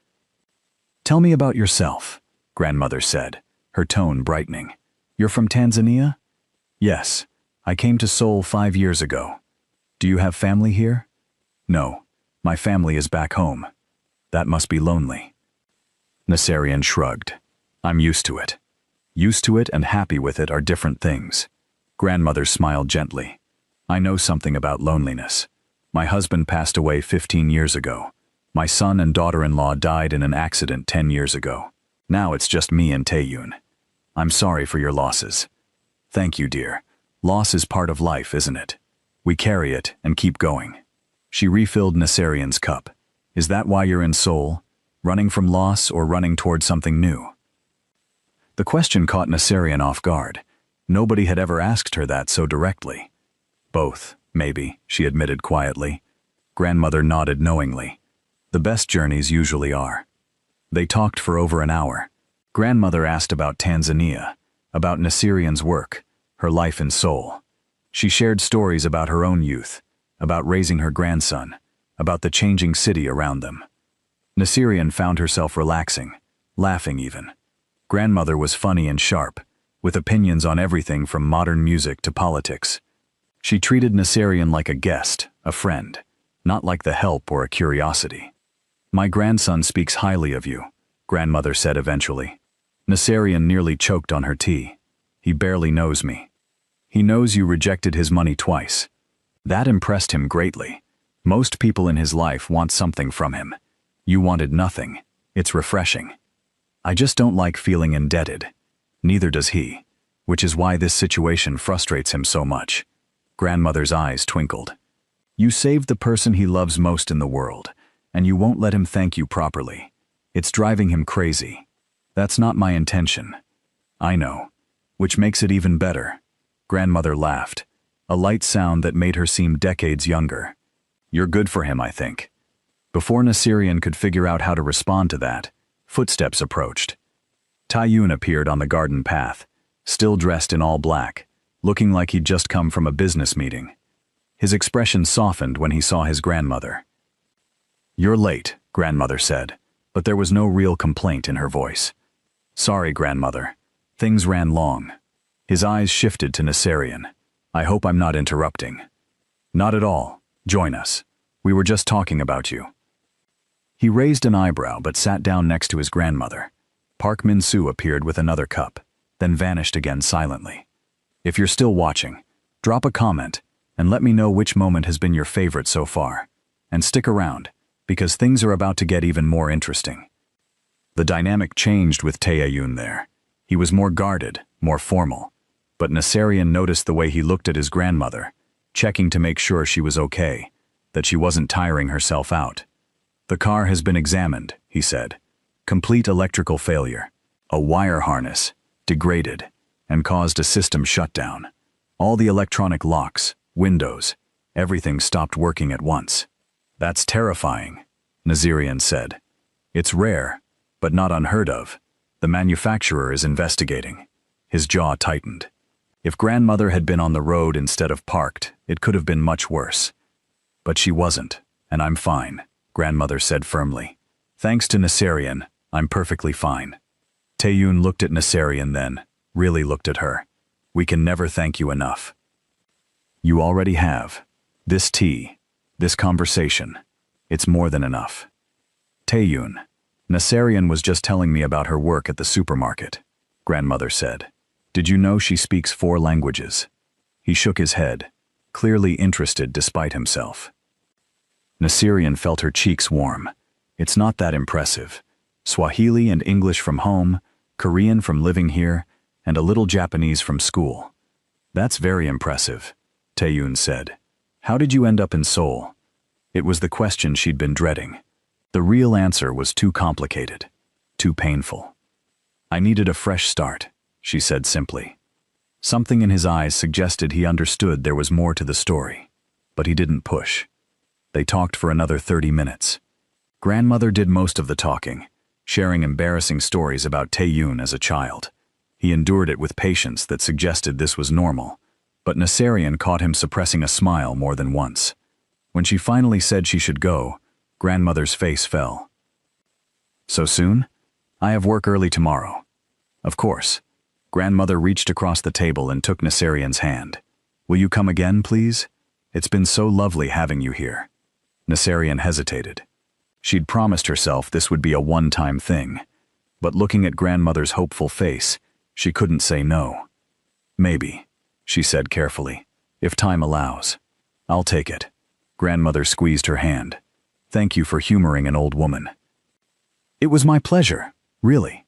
Speaker 1: "Tell me about yourself," grandmother said, her tone brightening. "You're from Tanzania?" "Yes, I came to Seoul 5 years ago." "Do you have family here?" "No, my family is back home." "That must be lonely." Nasirian shrugged. "I'm used to it." Used to it and happy with it are different things. Grandmother smiled gently. "I know something about loneliness. My husband passed away 15 years ago. My son and daughter-in-law died in an accident 10 years ago. Now it's just me and Taeyun. I'm sorry for your losses." "Thank you, dear. Loss is part of life, isn't it? We carry it and keep going." She refilled Nasirian's cup. "Is that why you're in Seoul? Running from loss or running toward something new?" The question caught Nasirian off guard. Nobody had ever asked her that so directly. "Both, maybe," she admitted quietly. Grandmother nodded knowingly. "The best journeys usually are." They talked for over an hour. Grandmother asked about Tanzania, about Nasirian's work, her life in Seoul. She shared stories about her own youth, about raising her grandson, about the changing city around them. Nasirian found herself relaxing, laughing even. Grandmother was funny and sharp, with opinions on everything from modern music to politics. She treated Nasirian like a guest, a friend, not like the help or a curiosity. My grandson speaks highly of you, grandmother said eventually. Naserian nearly choked on her tea. He barely knows me. He knows you rejected his money twice. That impressed him greatly. Most people in his life want something from him. You wanted nothing. It's refreshing. I just don't like feeling indebted. Neither does he, which is why this situation frustrates him so much. Grandmother's eyes twinkled. You saved the person he loves most in the world, and you won't let him thank you properly. It's driving him crazy. That's not my intention. I know. Which makes it even better. Grandmother laughed, a light sound that made her seem decades younger. You're good for him, I think. Before Naserian could figure out how to respond to that, footsteps approached. Taeyun appeared on the garden path, still dressed in all black, looking like he'd just come from a business meeting. His expression softened when he saw his grandmother. You're late, grandmother said, but there was no real complaint in her voice. Sorry, grandmother. Things ran long. His eyes shifted to Naserian. I hope I'm not interrupting. Not at all. Join us. We were just talking about you. He raised an eyebrow but sat down next to his grandmother. Park Min-soo appeared with another cup, then vanished again silently. If you're still watching, drop a comment and let me know which moment has been your favorite so far. And stick around, because things are about to get even more interesting. The dynamic changed with Taeyun there. He was more guarded, more formal. But Naserian noticed the way he looked at his grandmother, checking to make sure she was okay, that she wasn't tiring herself out. The car has been examined, he said. Complete electrical failure. A wire harness, degraded, and caused a system shutdown. All the electronic locks, windows, everything stopped working at once. That's terrifying, Naserian said. It's rare, but not unheard of. The manufacturer is investigating. His jaw tightened. If grandmother had been on the road instead of parked, it could have been much worse. But she wasn't, and I'm fine, grandmother said firmly. Thanks to Naserian, I'm perfectly fine. Taeyun looked at Naserian then, really looked at her. We can never thank you enough. You already have. This tea, this conversation, it's more than enough. Taeyun, Naserian was just telling me about her work at the supermarket, grandmother said. Did you know she speaks 4 languages? He shook his head, clearly interested despite himself. Naserian felt her cheeks warm. It's not that impressive. Swahili and English from home, Korean from living here, and a little Japanese from school. That's very impressive, Taeyun said. How did you end up in Seoul? It was the question she'd been dreading. The real answer was too complicated, too painful. I needed a fresh start, she said simply. Something in his eyes suggested he understood there was more to the story, but he didn't push. They talked for another 30 minutes. Grandmother did most of the talking, sharing embarrassing stories about Taeyun as a child. He endured it with patience that suggested this was normal, but Naserian caught him suppressing a smile more than once. When she finally said she should go, grandmother's face fell. So soon? I have work early tomorrow. Of course. Grandmother reached across the table and took Naserian's hand. Will you come again, please? It's been so lovely having you here. Naserian hesitated. She'd promised herself this would be a one-time thing, but looking at grandmother's hopeful face, she couldn't say no. Maybe, she said carefully, if time allows. I'll take it. Grandmother squeezed her hand. Thank you for humoring an old woman. It was my pleasure, really.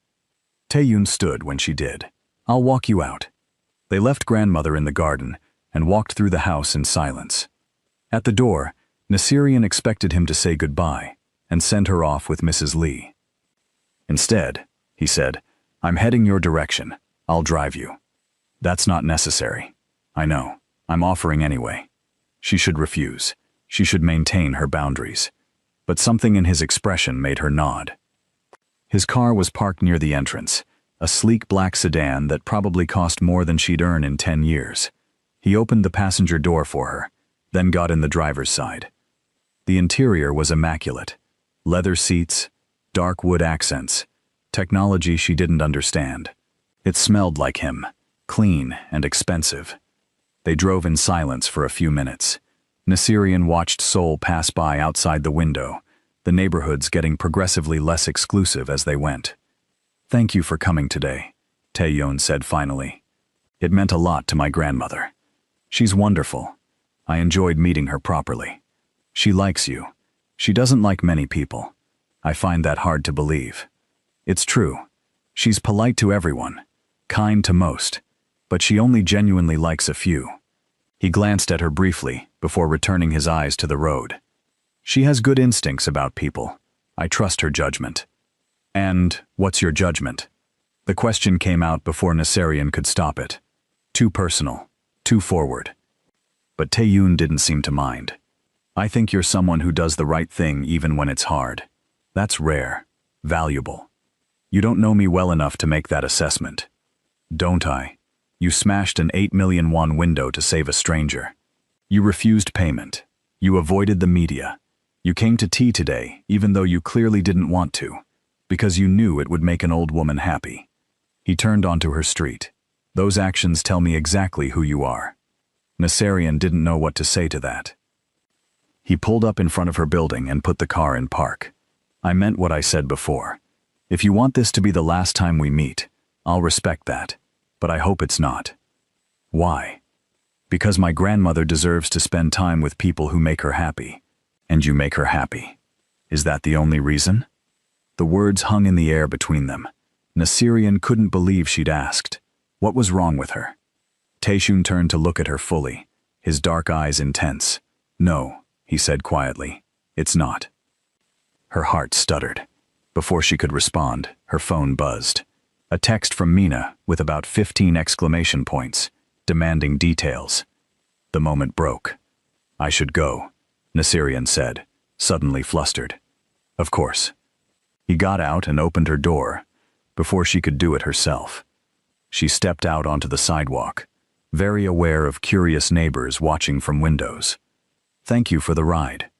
Speaker 1: Taeyun stood when she did. I'll walk you out. They left grandmother in the garden and walked through the house in silence. At the door, Naserian expected him to say goodbye and send her off with Mrs. Lee. Instead, he said, I'm heading your direction. I'll drive you. That's not necessary. I know. I'm offering anyway. She should refuse. She should maintain her boundaries. But something in his expression made her nod. His car was parked near the entrance, a sleek black sedan that probably cost more than she'd earn in 10 years. He opened the passenger door for her, then got in the driver's side. The interior was immaculate. Leather seats, dark wood accents, technology she didn't understand. It smelled like him, clean and expensive. They drove in silence for a few minutes. Nasirian watched Seoul pass by outside the window, the neighborhoods getting progressively less exclusive as they went. "Thank you for coming today," Taeyeon said finally. "It meant a lot to my grandmother. She's wonderful. I enjoyed meeting her properly. She likes you. She doesn't like many people. I find that hard to believe. It's true. She's polite to everyone, kind to most, but she only genuinely likes a few." He glanced at her briefly before returning his eyes to the road. "She has good instincts about people. I trust her judgment." "And what's your judgment?" The question came out before Nasirian could stop it. Too personal, too forward. But Taeyeon didn't seem to mind. "I think you're someone who does the right thing even when it's hard. That's rare, valuable. You don't know me well enough to make that assessment." "Don't I? You smashed an 8 million won window to save a stranger. You refused payment. You avoided the media. You came to tea today, even though you clearly didn't want to, because you knew it would make an old woman happy." He turned onto her street. "Those actions tell me exactly who you are." Nasirian didn't know what to say to that. He pulled up in front of her building and put the car in park. "I meant what I said before. If you want this to be the last time we meet, I'll respect that, but I hope it's not." "Why?" "Because my grandmother deserves to spend time with people who make her happy. And you make her happy. Is that the only reason?" The words hung in the air between them. Nasirian couldn't believe she'd asked. What was wrong with her? Taeyeon turned to look at her fully, his dark eyes intense. "No," he said quietly. "It's not." Her heart stuttered. Before she could respond, her phone buzzed. A text from Mina with about 15 exclamation points, demanding details. The moment broke. "I should go," Nasirian said, suddenly flustered. "Of course." He got out and opened her door, before she could do it herself. She stepped out onto the sidewalk, very aware of curious neighbors watching from windows. "Thank you for the ride."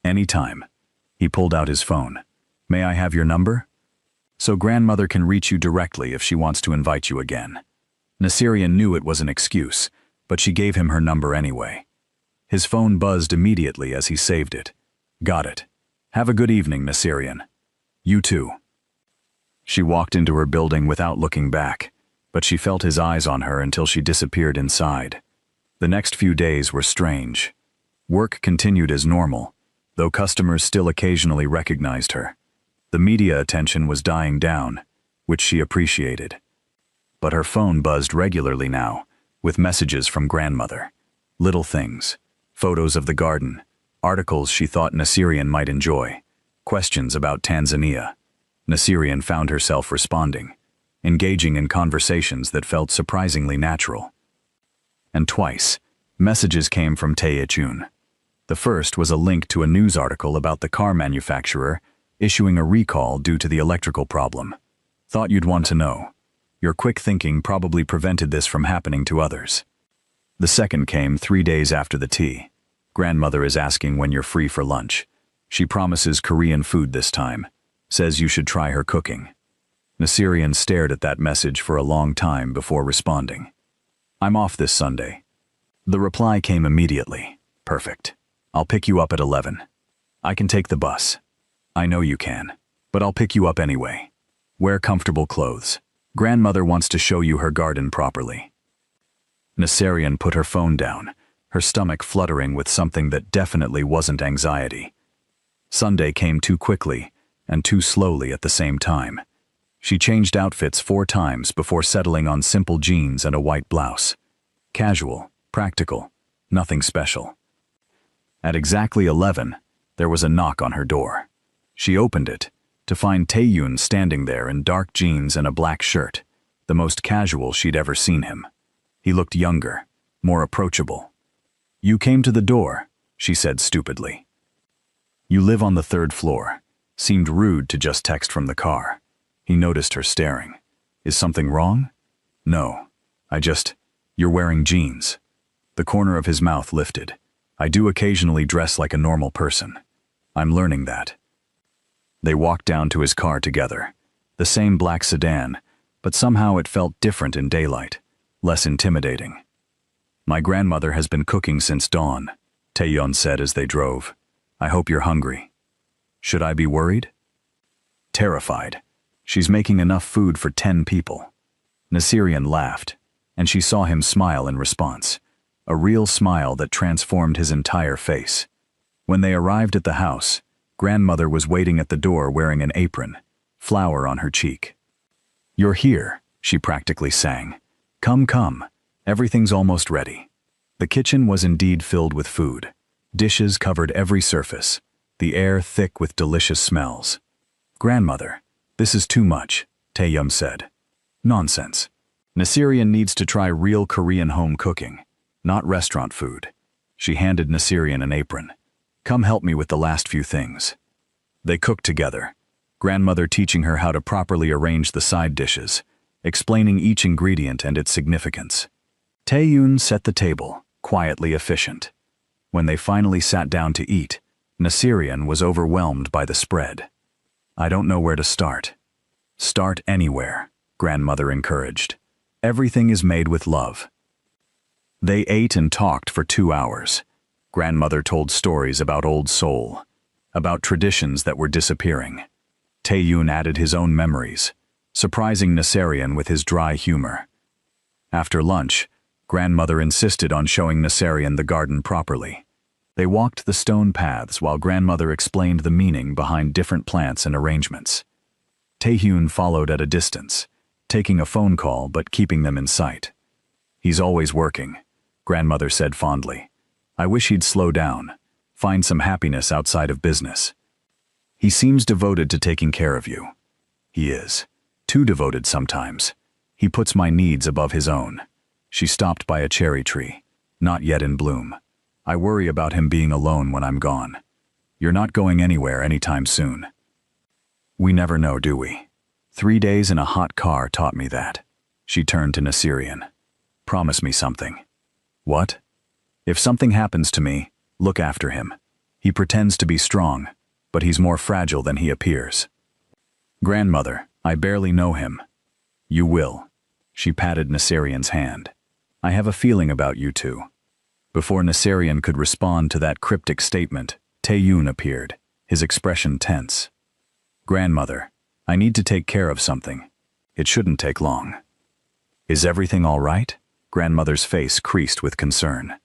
Speaker 1: "Anytime." He pulled out his phone. "May I have your number?" "So grandmother can reach you directly if she wants to invite you again." Nasirian knew it was an excuse, but she gave him her number anyway. His phone buzzed immediately as he saved it. "Got it. Have a good evening, Nasirian." "You too." She walked into her building without looking back, but she felt his eyes on her until she disappeared inside. The next few days were strange. Work continued as normal, though customers still occasionally recognized her. The media attention was dying down, which she appreciated. But her phone buzzed regularly now, with messages from grandmother. Little things. Photos of the garden, articles she thought Nasirian might enjoy, questions about Tanzania. Nasirian found herself responding, engaging in conversations that felt surprisingly natural. And twice, messages came from Taeyeon. The first was a link to a news article about the car manufacturer issuing a recall due to the electrical problem. "Thought you'd want to know. Your quick thinking probably prevented this from happening to others." The second came 3 days after the tea. "Grandmother is asking when you're free for lunch. She promises Korean food this time. Says you should try her cooking." Nasirian stared at that message for a long time before responding. "I'm off this Sunday." The reply came immediately. "Perfect. I'll pick you up at 11. I can take the bus." "I know you can, but I'll pick you up anyway. Wear comfortable clothes. Grandmother wants to show you her garden properly." Nasirian put her phone down, her stomach fluttering with something that definitely wasn't anxiety. Sunday came too quickly and too slowly at the same time. She changed outfits 4 times before settling on simple jeans and a white blouse. Casual, practical, nothing special. At exactly 11, there was a knock on her door. She opened it, to find Taeyeon standing there in dark jeans and a black shirt, the most casual she'd ever seen him. He looked younger, more approachable. "You came to the door," she said stupidly. "You live on the 3rd floor." Seemed rude to just text from the car. He noticed her staring. "Is something wrong?" "No. You're wearing jeans." The corner of his mouth lifted. "I do occasionally dress like a normal person. I'm learning that." They walked down to his car together. The same black sedan, but somehow it felt different in daylight, less intimidating. "My grandmother has been cooking since dawn. Taeyeon said as they drove. I hope you're hungry. Should I be worried? Terrified. She's making enough food for 10 people. Nasirian laughed, and she saw him smile in response, a real smile that transformed his entire face. When they arrived at the house, grandmother was waiting at the door wearing an apron, flour on her cheek. You're here, she practically sang. Come, come, everything's almost ready. The kitchen was indeed filled with food. Dishes covered every surface, the air thick with delicious smells. Grandmother, this is too much, Taeyeon said. Nonsense. Nasirian needs to try real Korean home cooking, not restaurant food. She handed Nasirian an apron. Come help me with the last few things. They cooked together, grandmother teaching her how to properly arrange the side dishes, explaining each ingredient and its significance. Taeyeon set the table, quietly efficient. When they finally sat down to eat, Nasirian was overwhelmed by the spread. I don't know where to start. Start anywhere, grandmother encouraged. Everything is made with love. They ate and talked for 2 hours. Grandmother told stories about old Seoul, about traditions that were disappearing. Taeyeon added his own memories, surprising Nasirian with his dry humor. After lunch, grandmother insisted on showing Nasirian the garden properly. They walked the stone paths while grandmother explained the meaning behind different plants and arrangements. Taeyeon followed at a distance, taking a phone call but keeping them in sight. He's always working, grandmother said fondly. I wish he'd slow down, find some happiness outside of business. He seems devoted to taking care of you. He is. Too devoted sometimes. He puts my needs above his own. She stopped by a cherry tree, not yet in bloom. I worry about him being alone when I'm gone. You're not going anywhere anytime soon. We never know, do we? 3 days in a hot car taught me that. She turned to Nasirian. Promise me something. What? If something happens to me, look after him. He pretends to be strong, but he's more fragile than he appears. Grandmother, I barely know him. You will. She patted Nasirian's hand. I have a feeling about you two. Before Nasirian could respond to that cryptic statement, Taeyeon appeared, his expression tense. Grandmother, I need to take care of something. It shouldn't take long. Is everything all right? Grandmother's face creased with concern.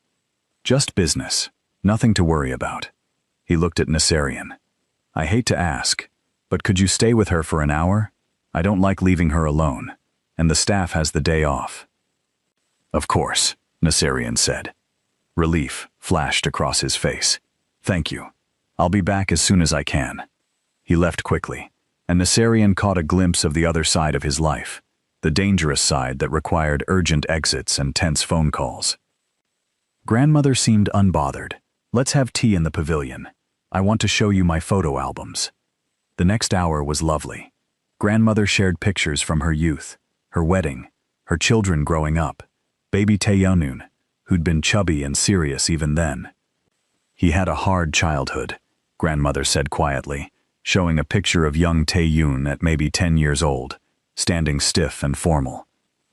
Speaker 1: Just business. Nothing to worry about. He looked at Nasirian. I hate to ask, but could you stay with her for an hour? I don't like leaving her alone, and the staff has the day off. Of course, Nasirian said. Relief flashed across his face. Thank you. I'll be back as soon as I can. He left quickly, and Nasirian caught a glimpse of the other side of his life, the dangerous side that required urgent exits and tense phone calls. Grandmother seemed unbothered. Let's have tea in the pavilion. I want to show you my photo albums. The next hour was lovely. Grandmother shared pictures from her youth, her wedding, her children growing up, baby Taeyeon, who'd been chubby and serious even then. He had a hard childhood, grandmother said quietly, showing a picture of young Taeyeon at maybe 10 years old, standing stiff and formal.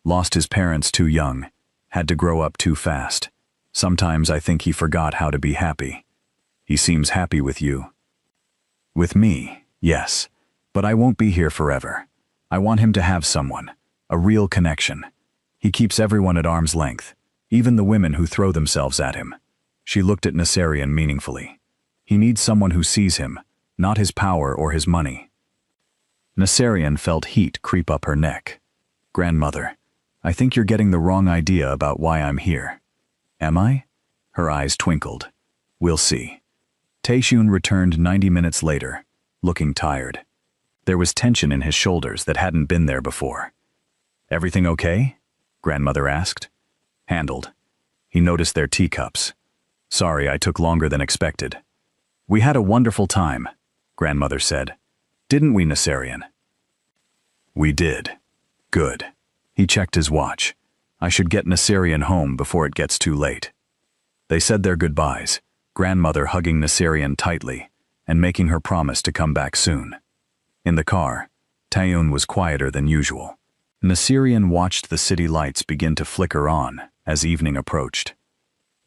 Speaker 1: Lost his parents too young, had to grow up too fast. Sometimes I think he forgot how to be happy. He seems happy with you. With me, yes, but I won't be here forever. I want him to have someone, a real connection. He keeps everyone at arm's length, even the women who throw themselves at him. She looked at Nasirian meaningfully. He needs someone who sees him, not his power or his money. Nasirian felt heat creep up her neck. Grandmother, I think you're getting the wrong idea about why I'm here. Am I? Her eyes twinkled. We'll see. Taeyeon returned 90 minutes later, looking tired. There was tension in his shoulders that hadn't been there before. Everything okay? Grandmother asked. Handled. He noticed their teacups. Sorry, I took longer than expected. We had a wonderful time, grandmother said. Didn't we, Nasirian? We did. Good. He checked his watch. I should get Nasirian home before it gets too late. They said their goodbyes, grandmother hugging Nasirian tightly and making her promise to come back soon. In the car, Taeyeon was quieter than usual. Nasirian watched the city lights begin to flicker on as evening approached.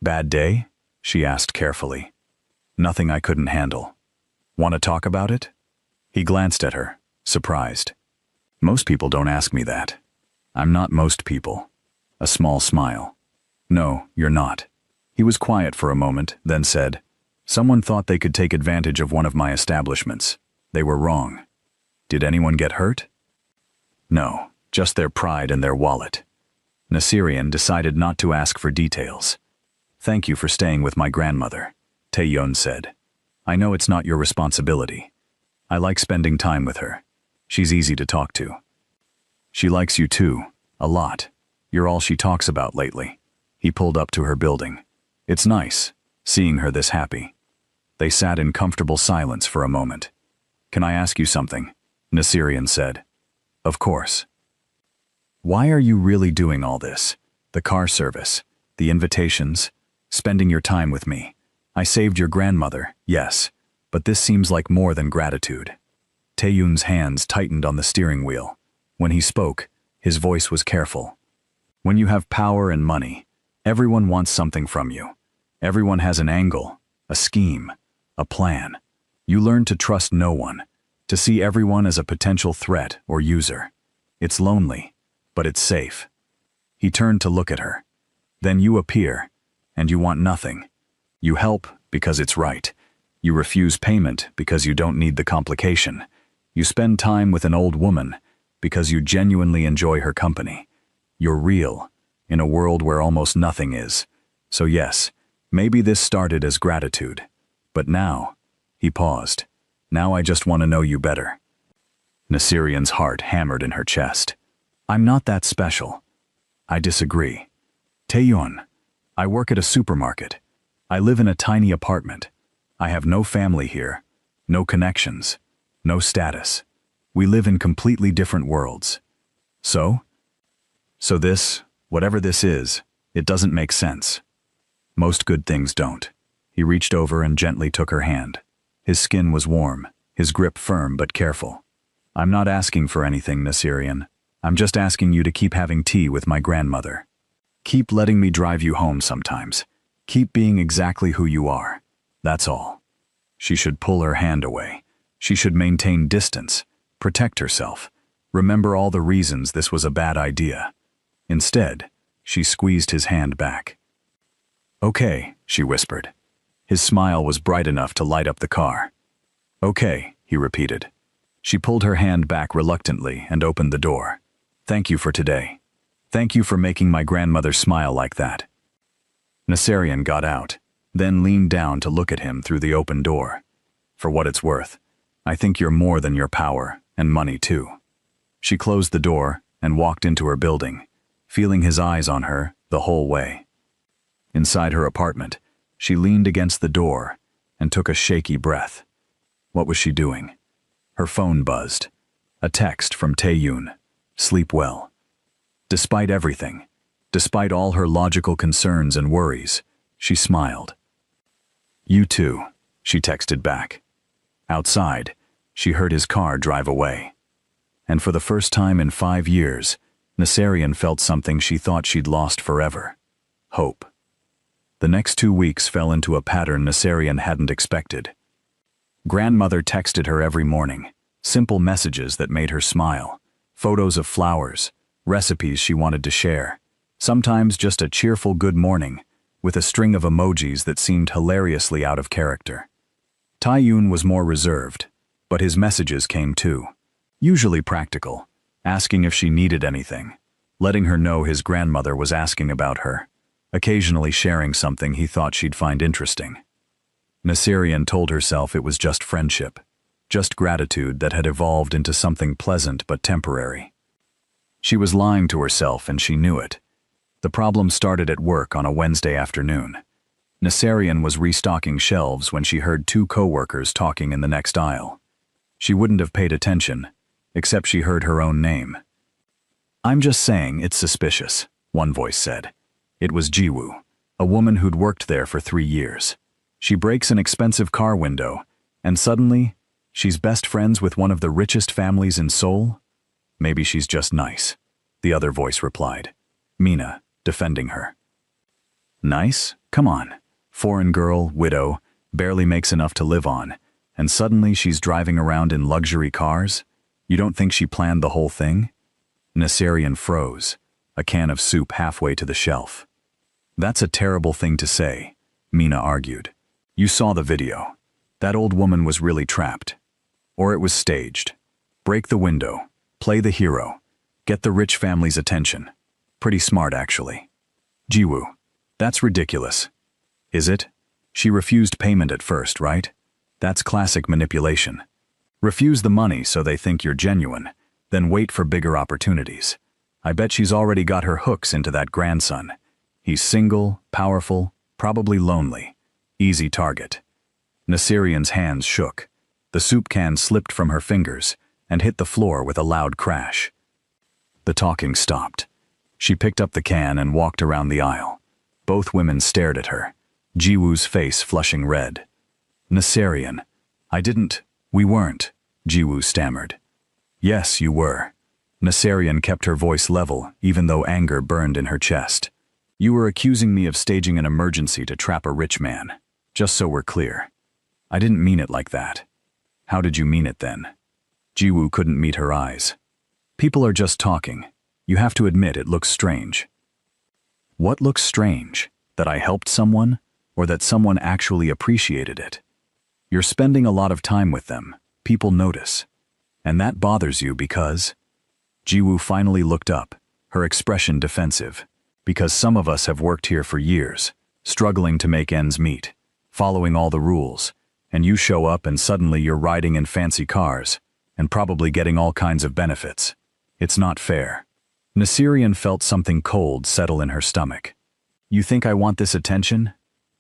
Speaker 1: Bad day? she asked carefully. Nothing I couldn't handle. Want to talk about it? He glanced at her, surprised. Most people don't ask me that. I'm not most people. A small smile. No, you're not. He was quiet for a moment, then said, someone thought they could take advantage of one of my establishments. They were wrong. Did anyone get hurt? No, just their pride and their wallet. Nasirian decided not to ask for details. Thank you for staying with my grandmother, Taeyeon said. I know it's not your responsibility. I like spending time with her. She's easy to talk to. She likes you too, a lot. You're all she talks about lately. He pulled up to her building. It's nice, seeing her this happy. They sat in comfortable silence for a moment. Can I ask you something? Nasirian said. Of course. Why are you really doing all this? The car service, the invitations, spending your time with me. I saved your grandmother, yes, but this seems like more than gratitude. Taeyoon's hands tightened on the steering wheel. When he spoke, his voice was careful. When you have power and money, everyone wants something from you. Everyone has an angle, a scheme, a plan. You learn to trust no one, to see everyone as a potential threat or user. It's lonely, but it's safe. He turned to look at her. Then you appear, and you want nothing. You help because it's right. You refuse payment because you don't need the complication. You spend time with an old woman because you genuinely enjoy her company. You're real, in a world where almost nothing is. So yes, maybe this started as gratitude. But now, he paused. Now I just want to know you better. Nasirian's heart hammered in her chest. I'm not that special. I disagree. Taeyeon, I work at a supermarket. I live in a tiny apartment. I have no family here, no connections, no status. We live in completely different worlds. So this, whatever this is, it doesn't make sense. Most good things don't. He reached over and gently took her hand. His skin was warm, his grip firm but careful. I'm not asking for anything, Nasirian. I'm just asking you to keep having tea with my grandmother. Keep letting me drive you home sometimes. Keep being exactly who you are. That's all. She should pull her hand away. She should maintain distance, protect herself, remember all the reasons this was a bad idea. Instead, she squeezed his hand back. Okay, she whispered. His smile was bright enough to light up the car. Okay, he repeated. She pulled her hand back reluctantly and opened the door. Thank you for today. Thank you for making my grandmother smile like that. Nasirian got out, then leaned down to look at him through the open door. For what it's worth, I think you're more than your power, and money too. She closed the door and walked into her building, feeling his eyes on her the whole way. Inside her apartment, she leaned against the door and took a shaky breath. What was she doing? Her phone buzzed. A text from Taeyoon. Sleep well. Despite everything, despite all her logical concerns and worries, she smiled. You too, she texted back. Outside, she heard his car drive away. And for the first time in 5 years, Nasirian felt something she thought she'd lost forever. Hope. The next 2 weeks fell into a pattern Nasirian hadn't expected. Grandmother texted her every morning, simple messages that made her smile, photos of flowers, recipes she wanted to share, sometimes just a cheerful good morning, with a string of emojis that seemed hilariously out of character. Taeyoon was more reserved, but his messages came too. Usually practical, asking if she needed anything, letting her know his grandmother was asking about her, occasionally sharing something he thought she'd find interesting. Nasirian told herself it was just friendship, just gratitude that had evolved into something pleasant but temporary. She was lying to herself and she knew it. The problem started at work on a Wednesday afternoon. Nasirian was restocking shelves when she heard 2 coworkers talking in the next aisle. She wouldn't have paid attention, except she heard her own name. I'm just saying it's suspicious, one voice said. It was Jiwoo, a woman who'd worked there for 3 years. She breaks an expensive car window, and suddenly, she's best friends with one of the richest families in Seoul? Maybe she's just nice, the other voice replied. Mina, defending her. Nice? Come on. Foreign girl, widow, barely makes enough to live on, and suddenly she's driving around in luxury cars? You don't think she planned the whole thing? Nasirian froze, a can of soup halfway to the shelf. That's a terrible thing to say, Mina argued. You saw the video. That old woman was really trapped. Or it was staged. Break the window, play the hero, get the rich family's attention. Pretty smart, actually. Jiwoo, that's ridiculous. Is it? She refused payment at first, right? That's classic manipulation. Refuse the money so they think you're genuine, then wait for bigger opportunities. I bet she's already got her hooks into that grandson. He's single, powerful, probably lonely. Easy target. Nasirian's hands shook. The soup can slipped from her fingers and hit the floor with a loud crash. The talking stopped. She picked up the can and walked around the aisle. Both women stared at her, Jiwoo's face flushing red. Nasirian, we weren't, Jiwoo stammered. Yes, you were. Nasirian kept her voice level, even though anger burned in her chest. You were accusing me of staging an emergency to trap a rich man. Just so we're clear. I didn't mean it like that. How did you mean it then? Jiwoo couldn't meet her eyes. People are just talking. You have to admit it looks strange. What looks strange? That I helped someone? Or that someone actually appreciated it? You're spending a lot of time with them. People notice. And that bothers you because… Jiwoo finally looked up, her expression defensive. Because some of us have worked here for years, struggling to make ends meet, following all the rules, and you show up and suddenly you're riding in fancy cars, and probably getting all kinds of benefits. It's not fair. Nasirian felt something cold settle in her stomach. You think I want this attention?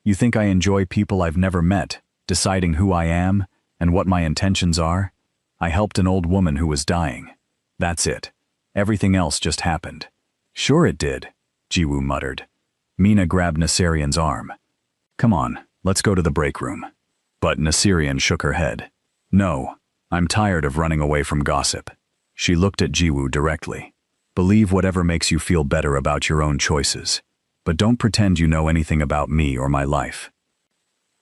Speaker 1: You think I enjoy people I've never met, deciding who I am and what my intentions are? I helped an old woman who was dying. That's it. Everything else just happened. Sure it did, Jiwoo muttered. Mina grabbed Nasirian's arm. Come on, let's go to the break room. But Nasirian shook her head. No, I'm tired of running away from gossip. She looked at Jiwoo directly. Believe whatever makes you feel better about your own choices. But don't pretend you know anything about me or my life.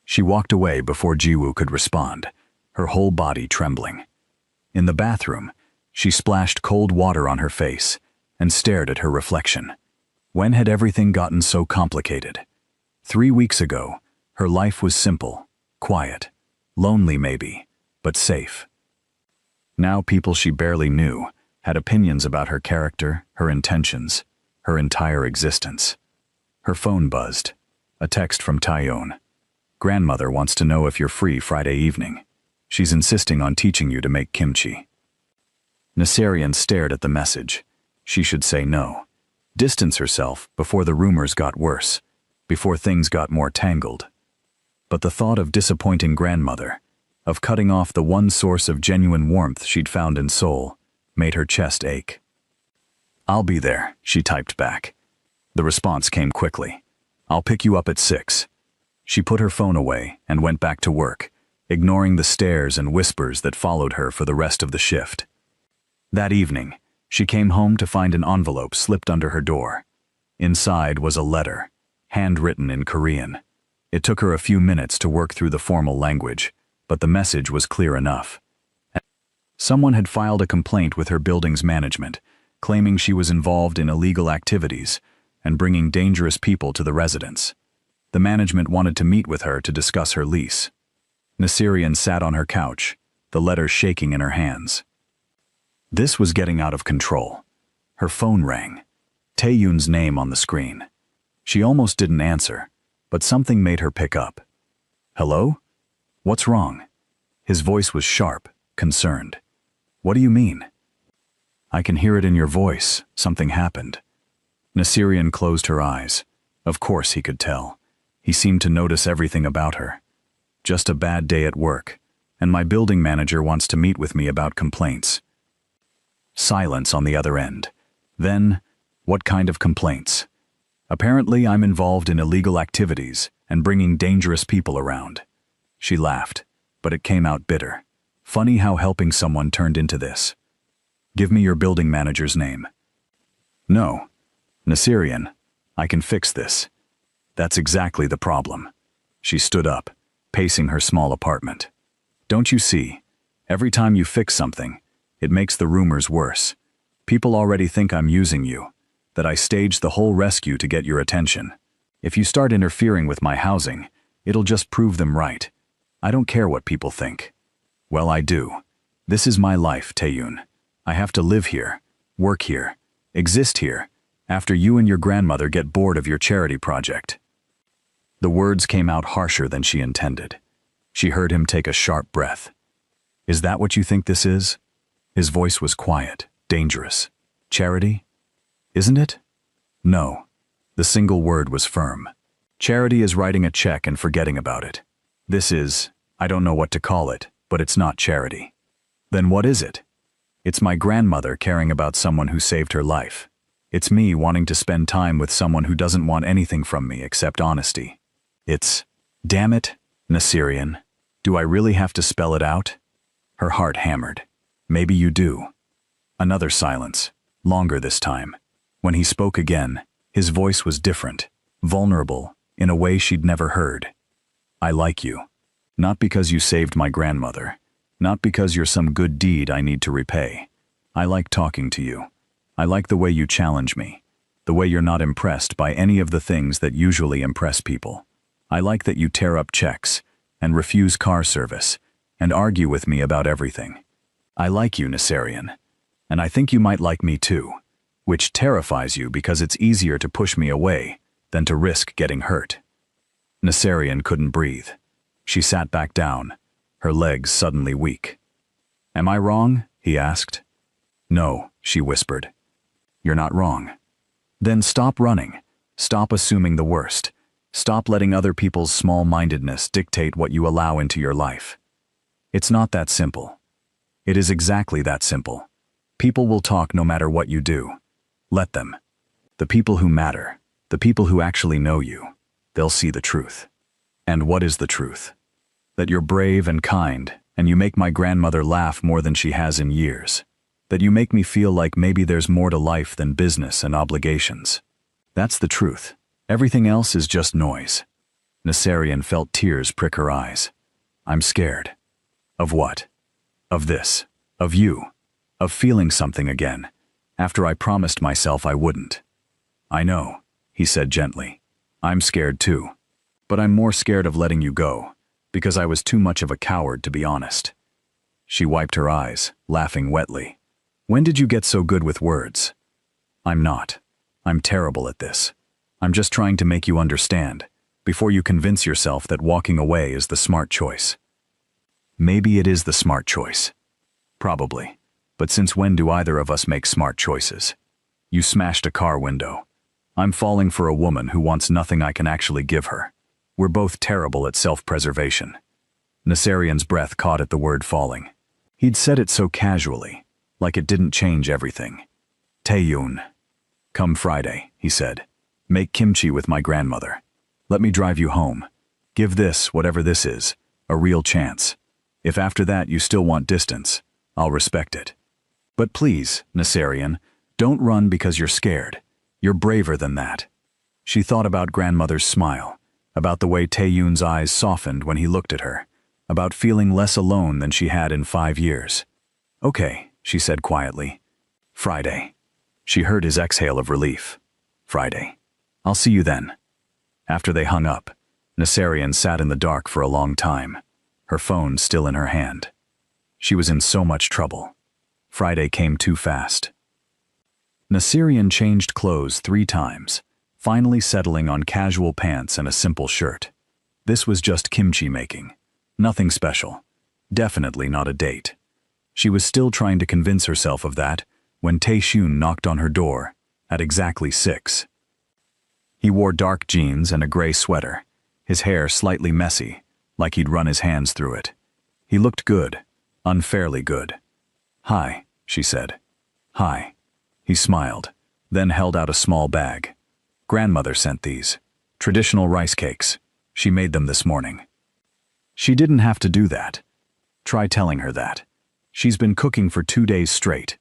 Speaker 1: She walked away before Jiwoo could respond, her whole body trembling. In the bathroom, she splashed cold water on her face and stared at her reflection. When had everything gotten so complicated? 3 weeks ago, her life was simple, quiet, lonely maybe, but safe. Now people she barely knew had opinions about her character, her intentions, her entire existence. Her phone buzzed. A text from Taeyeon. Grandmother wants to know if you're free Friday evening. She's insisting on teaching you to make kimchi. Nasirian stared at the message. She should say no. Distance herself before the rumors got worse, before things got more tangled. But the thought of disappointing grandmother, of cutting off the one source of genuine warmth she'd found in Seoul, made her chest ache. I'll be there, she typed back. The response came quickly. I'll pick you up at 6. She put her phone away and went back to work, ignoring the stares and whispers that followed her for the rest of the shift. That evening, she came home to find an envelope slipped under her door. Inside was a letter, handwritten in Korean. It took her a few minutes to work through the formal language, but the message was clear enough. Someone had filed a complaint with her building's management, claiming she was involved in illegal activities and bringing dangerous people to the residence. The management wanted to meet with her to discuss her lease. Nasirian sat on her couch, the letter shaking in her hands. This was getting out of control. Her phone rang. Taeyoon's name on the screen. She almost didn't answer, but something made her pick up. Hello? What's wrong? His voice was sharp, concerned. What do you mean? I can hear it in your voice. Something happened. Nasirian closed her eyes. Of course he could tell. He seemed to notice everything about her. Just a bad day at work, and my building manager wants to meet with me about complaints. Silence on the other end. Then, what kind of complaints? Apparently I'm involved in illegal activities and bringing dangerous people around. She laughed, but it came out bitter. Funny how helping someone turned into this. Give me your building manager's name. No. Nasirian, I can fix this. That's exactly the problem. She stood up, pacing her small apartment. Don't you see? Every time you fix something, it makes the rumors worse. People already think I'm using you, that I staged the whole rescue to get your attention. If you start interfering with my housing, it'll just prove them right. I don't care what people think. Well, I do. This is my life, Taeyun. I have to live here, work here, exist here, after you and your grandmother get bored of your charity project. The words came out harsher than she intended. She heard him take a sharp breath. Is that what you think this is? His voice was quiet, dangerous. Charity? Isn't it? No. The single word was firm. Charity is writing a check and forgetting about it. This is, I don't know what to call it, but it's not charity. Then what is it? It's my grandmother caring about someone who saved her life. It's me wanting to spend time with someone who doesn't want anything from me except honesty. It's, damn it, Nasirian. Do I really have to spell it out? Her heart hammered. Maybe you do. Another silence, longer this time. When he spoke again, his voice was different, vulnerable, in a way she'd never heard. I like you. Not because you saved my grandmother. Not because you're some good deed I need to repay. I like talking to you. I like the way you challenge me. The way you're not impressed by any of the things that usually impress people. I like that you tear up checks, and refuse car service, and argue with me about everything. I like you, Nasirian. And I think you might like me too, which terrifies you because it's easier to push me away than to risk getting hurt. Nasirian couldn't breathe. She sat back down, her legs suddenly weak. Am I wrong? He asked. No, she whispered. You're not wrong. Then stop running. Stop assuming the worst. Stop letting other people's small-mindedness dictate what you allow into your life. It's not that simple. It is exactly that simple. People will talk no matter what you do. Let them. The people who matter, the people who actually know you, they'll see the truth. And what is the truth? That you're brave and kind, and you make my grandmother laugh more than she has in years. That you make me feel like maybe there's more to life than business and obligations. That's the truth. Everything else is just noise. Nasirian felt tears prick her eyes. I'm scared. Of what? Of this. Of you. Of feeling something again, after I promised myself I wouldn't. I know, he said gently. I'm scared too. But I'm more scared of letting you go, because I was too much of a coward to be honest. She wiped her eyes, laughing wetly. When did you get so good with words? I'm not. I'm terrible at this. I'm just trying to make you understand, before you convince yourself that walking away is the smart choice. Maybe it is the smart choice. Probably. But since when do either of us make smart choices? You smashed a car window. I'm falling for a woman who wants nothing I can actually give her. We're both terrible at self-preservation. Nasirian's breath caught at the word falling. He'd said it so casually, like it didn't change everything. Taeyun. Come Friday, he said. Make kimchi with my grandmother. Let me drive you home. Give this, whatever this is, a real chance. If after that you still want distance, I'll respect it. But please, Nasirian, don't run because you're scared. You're braver than that. She thought about grandmother's smile, about the way Taeyun's eyes softened when he looked at her, about feeling less alone than she had in 5 years. Okay, she said quietly. Friday. She heard his exhale of relief. Friday. I'll see you then. After they hung up, Nasirian sat in the dark for a long time, her phone still in her hand. She was in so much trouble. Friday came too fast. Nasirian changed clothes 3 times, finally settling on casual pants and a simple shirt. This was just kimchi making. Nothing special. Definitely not a date. She was still trying to convince herself of that when Tae-shun knocked on her door at exactly 6. He wore dark jeans and a gray sweater, his hair slightly messy, like he'd run his hands through it. He looked good, unfairly good. Hi, she said. Hi. He smiled, then held out a small bag. Grandmother sent these. Traditional rice cakes. She made them this morning. She didn't have to do that. Try telling her that. She's been cooking for 2 days straight.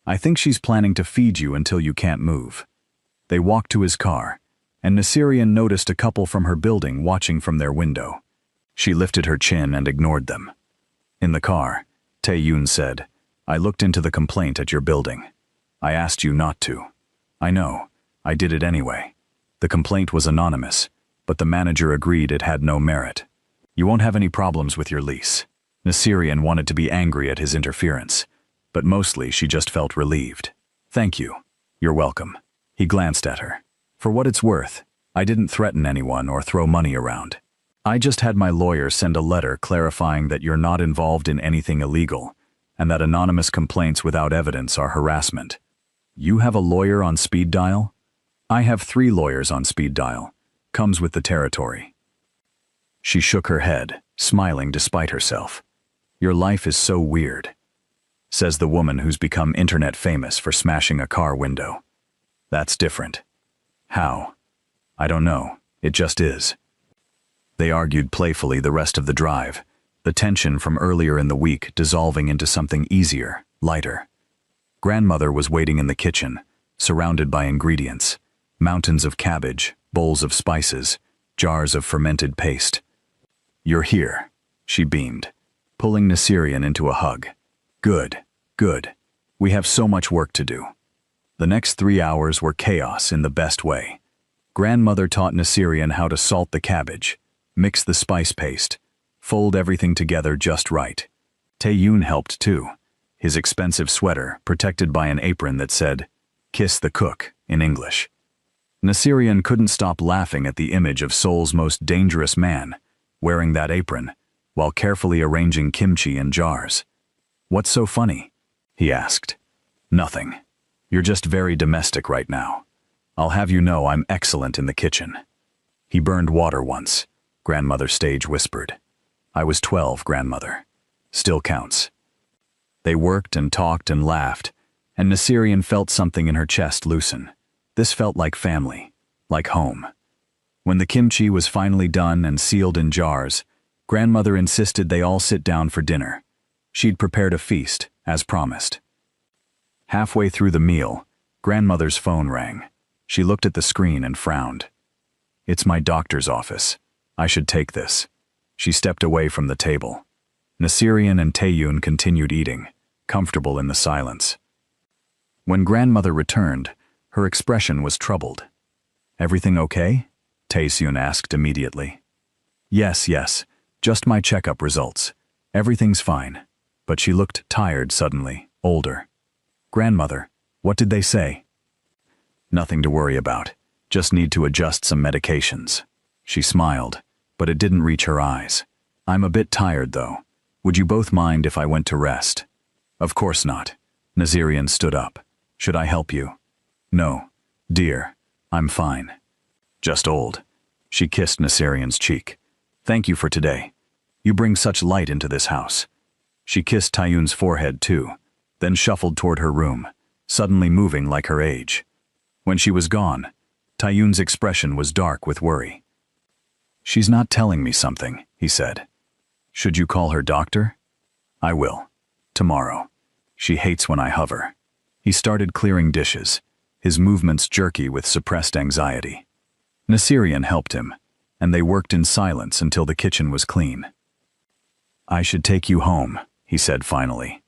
Speaker 1: I think she's planning to feed you until you can't move. They walked to his car. and Nasirian noticed a couple from her building watching from their window. She lifted her chin and ignored them. In the car, Tae-yoon said, "I looked into the complaint at your building. I asked you not to. I know, I did it anyway. The complaint was anonymous, but the manager agreed it had no merit. You won't have any problems with your lease." Nasirian wanted to be angry at his interference, but mostly she just felt relieved. "Thank you. You're welcome." He glanced at her. "For what it's worth, I didn't threaten anyone or throw money around. I just had my lawyer send a letter clarifying that you're not involved in anything illegal, and that anonymous complaints without evidence are harassment." "You have a lawyer on speed dial?" "I have 3 lawyers on speed dial. Comes with the territory." She shook her head, smiling despite herself. "Your life is so weird," says the woman who's become internet famous for smashing a car window. "That's different." "How?" "I don't know. It just is." They argued playfully the rest of the drive, the tension from earlier in the week dissolving into something easier, lighter. Grandmother was waiting in the kitchen, surrounded by ingredients, mountains of cabbage, bowls of spices, jars of fermented paste. "You're here," she beamed, pulling Nasirian into a hug. "Good, good. We have so much work to do." The next 3 hours were chaos in the best way. Grandmother taught Nasirian how to salt the cabbage, mix the spice paste, fold everything together just right. Tae-yoon helped too, his expensive sweater protected by an apron that said, "Kiss the cook," in English. Nasirian couldn't stop laughing at the image of Seoul's most dangerous man, wearing that apron, while carefully arranging kimchi in jars. "What's so funny?" he asked. "Nothing. You're just very domestic right now. I'll have you know I'm excellent in the kitchen." "He burned water once," Grandmother stage whispered. "I was 12, Grandmother. Still counts." They worked and talked and laughed, and Nasirian felt something in her chest loosen. This felt like family, like home. When the kimchi was finally done and sealed in jars, Grandmother insisted they all sit down for dinner. She'd prepared a feast, as promised. Halfway through the meal, Grandmother's phone rang. She looked at the screen and frowned. "It's my doctor's office. I should take this." She stepped away from the table. Nasirian and Tae-yoon continued eating, comfortable in the silence. When Grandmother returned, her expression was troubled. "Everything okay?" Tae-yoon asked immediately. Yes, just my checkup results. Everything's fine." But she looked tired suddenly, older. "Grandmother, what did they say?" "Nothing to worry about. Just need to adjust some medications." She smiled, but it didn't reach her eyes. "I'm a bit tired, though. Would you both mind if I went to rest?" "Of course not." Nasirian stood up. "Should I help you?" "No, dear. I'm fine. Just old." She kissed Nasirian's cheek. "Thank you for today. You bring such light into this house." She kissed Tae-yoon's forehead too, then shuffled toward her room, suddenly moving like her age. When she was gone, Tae-yoon's expression was dark with worry. "She's not telling me something," he said. "Should you call her doctor?" "I will. Tomorrow. She hates when I hover." He started clearing dishes, his movements jerky with suppressed anxiety. Nasirian helped him, and they worked in silence until the kitchen was clean. "I should take you home," he said finally.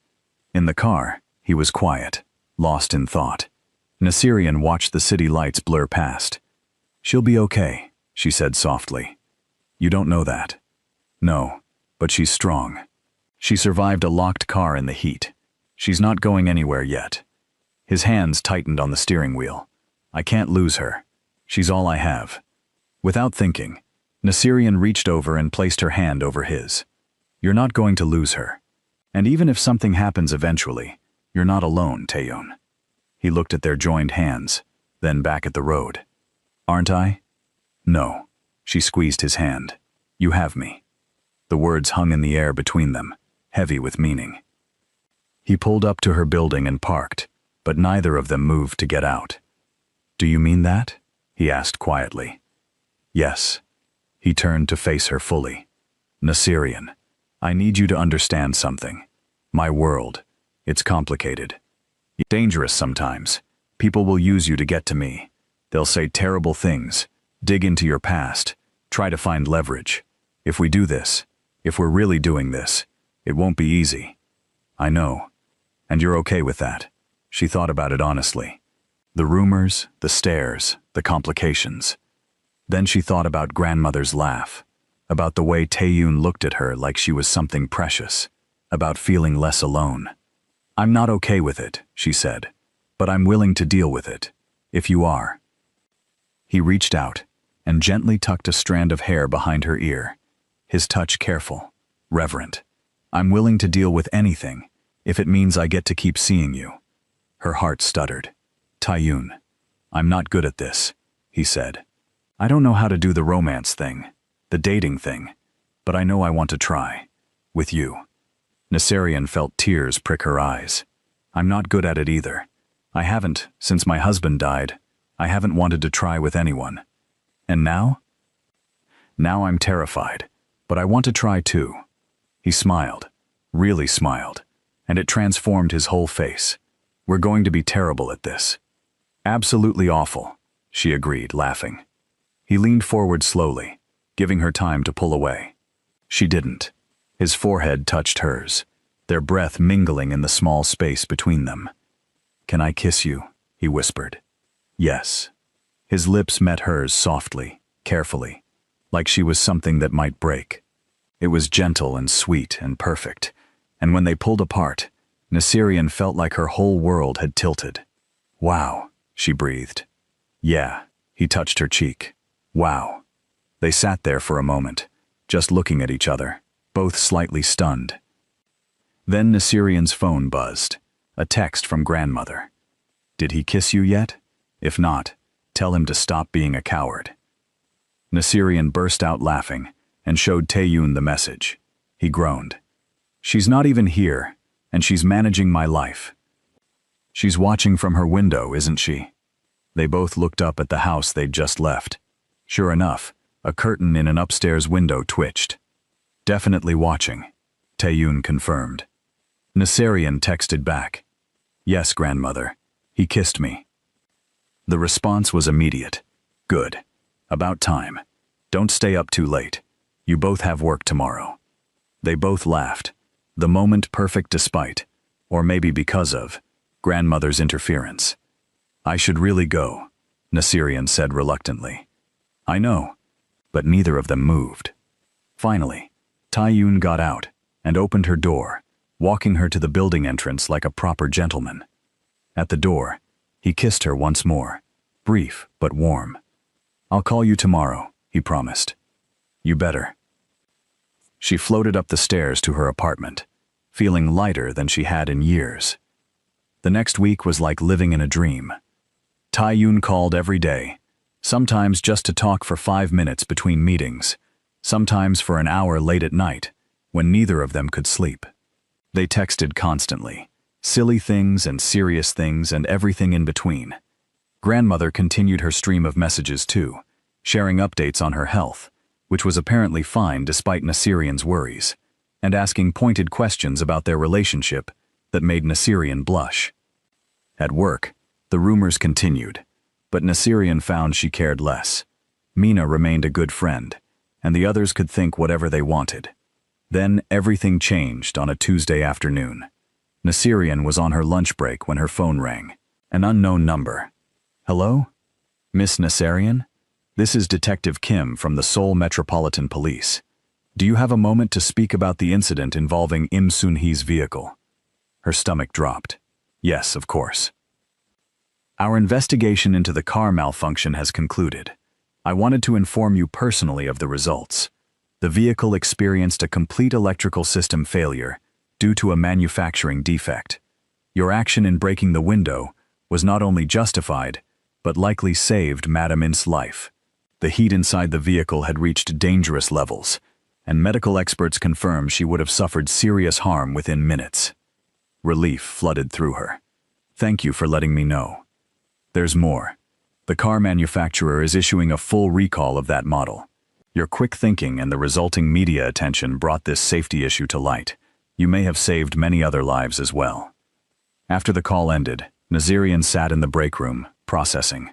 Speaker 1: In the car, he was quiet, lost in thought. Nasirian watched the city lights blur past. "She'll be okay," she said softly. "You don't know that." "No, but she's strong. She survived a locked car in the heat. She's not going anywhere yet." His hands tightened on the steering wheel. "I can't lose her. She's all I have." Without thinking, Nasirian reached over and placed her hand over his. "You're not going to lose her. And even if something happens eventually, you're not alone, Tae-yoon." He looked at their joined hands, then back at the road. "Aren't I?" "No." She squeezed his hand. "You have me." The words hung in the air between them, heavy with meaning. He pulled up to her building and parked, but neither of them moved to get out. "Do you mean that?" he asked quietly. "Yes." He turned to face her fully. "Nasirian, I need you to understand something. My world, it's complicated. Dangerous sometimes. People will use you to get to me. They'll say terrible things, Dig into your past. Try to find leverage. If we do this, if we're really doing this, it won't be easy. I know. And you're okay with that. She thought about it honestly. The rumors, the stares, the complications. Then she thought about grandmother's laugh, about the way Tae-yoon looked at her like she was something precious, about feeling less alone. I'm not okay with it, she said, but I'm willing to deal with it, if you are. He reached out and gently tucked a strand of hair behind her ear, his touch careful, reverent. I'm willing to deal with anything, if it means I get to keep seeing you. Her heart stuttered. Tae-yoon, I'm not good at this, he said. I don't know how to do the romance thing, the dating thing, but I know I want to try. With you. Naserian felt tears prick her eyes. I'm not good at it either. I haven't, since my husband died. I haven't wanted to try with anyone. And now? Now I'm terrified, but I want to try too. He smiled, really smiled, and it transformed his whole face. We're going to be terrible at this. Absolutely awful, she agreed, laughing. He leaned forward slowly, giving her time to pull away. She didn't. His forehead touched hers, their breath mingling in the small space between them. Can I kiss you? He whispered. Yes. His lips met hers softly, carefully, like she was something that might break. It was gentle and sweet and perfect, and when they pulled apart, Naserian felt like her whole world had tilted. Wow, she breathed. Yeah, he touched her cheek. Wow. They sat there for a moment, just looking at each other, both slightly stunned. Then Naserian's phone buzzed, a text from grandmother. Did he kiss you yet? If not, tell him to stop being a coward. Naserian burst out laughing and showed Tae-yoon the message. He groaned. She's not even here, and she's managing my life. She's watching from her window, isn't she? They both looked up at the house they'd just left. Sure enough, a curtain in an upstairs window twitched. Definitely watching, Tae-yoon confirmed. Naserian texted back. Yes, grandmother. He kissed me. The response was immediate. Good. About time. Don't stay up too late. You both have work tomorrow. They both laughed, the moment perfect despite, or maybe because of, grandmother's interference. I should really go, Naserian said reluctantly. I know, but neither of them moved. Finally, Tae-yoon got out and opened her door, walking her to the building entrance like a proper gentleman. At the door, he kissed her once more, brief but warm. I'll call you tomorrow, he promised. You better. She floated up the stairs to her apartment, feeling lighter than she had in years. The next week was like living in a dream. Tae-yoon called every day, sometimes just to talk for 5 minutes between meetings, sometimes for an hour late at night, when neither of them could sleep. They texted constantly, silly things and serious things and everything in between. Grandmother continued her stream of messages too, sharing updates on her health, which was apparently fine despite Naserian's worries, and asking pointed questions about their relationship that made Naserian blush. At work, the rumors continued, but Naserian found she cared less. Mina remained a good friend, and the others could think whatever they wanted. Then everything changed on a Tuesday afternoon. Naserian was on her lunch break when her phone rang. An unknown number. Hello? Miss Naserian? This is Detective Kim from the Seoul Metropolitan Police. Do you have a moment to speak about the incident involving Im Sun-hee's vehicle? Her stomach dropped. Yes, of course. Our investigation into the car malfunction has concluded. I wanted to inform you personally of the results. The vehicle experienced a complete electrical system failure due to a manufacturing defect. Your action in breaking the window was not only justified, but likely saved Madame In's life. The heat inside the vehicle had reached dangerous levels, and medical experts confirmed she would have suffered serious harm within minutes. Relief flooded through her. Thank you for letting me know. There's more. The car manufacturer is issuing a full recall of that model. Your quick thinking and the resulting media attention brought this safety issue to light. You may have saved many other lives as well. After the call ended, Naserian sat in the break room, processing.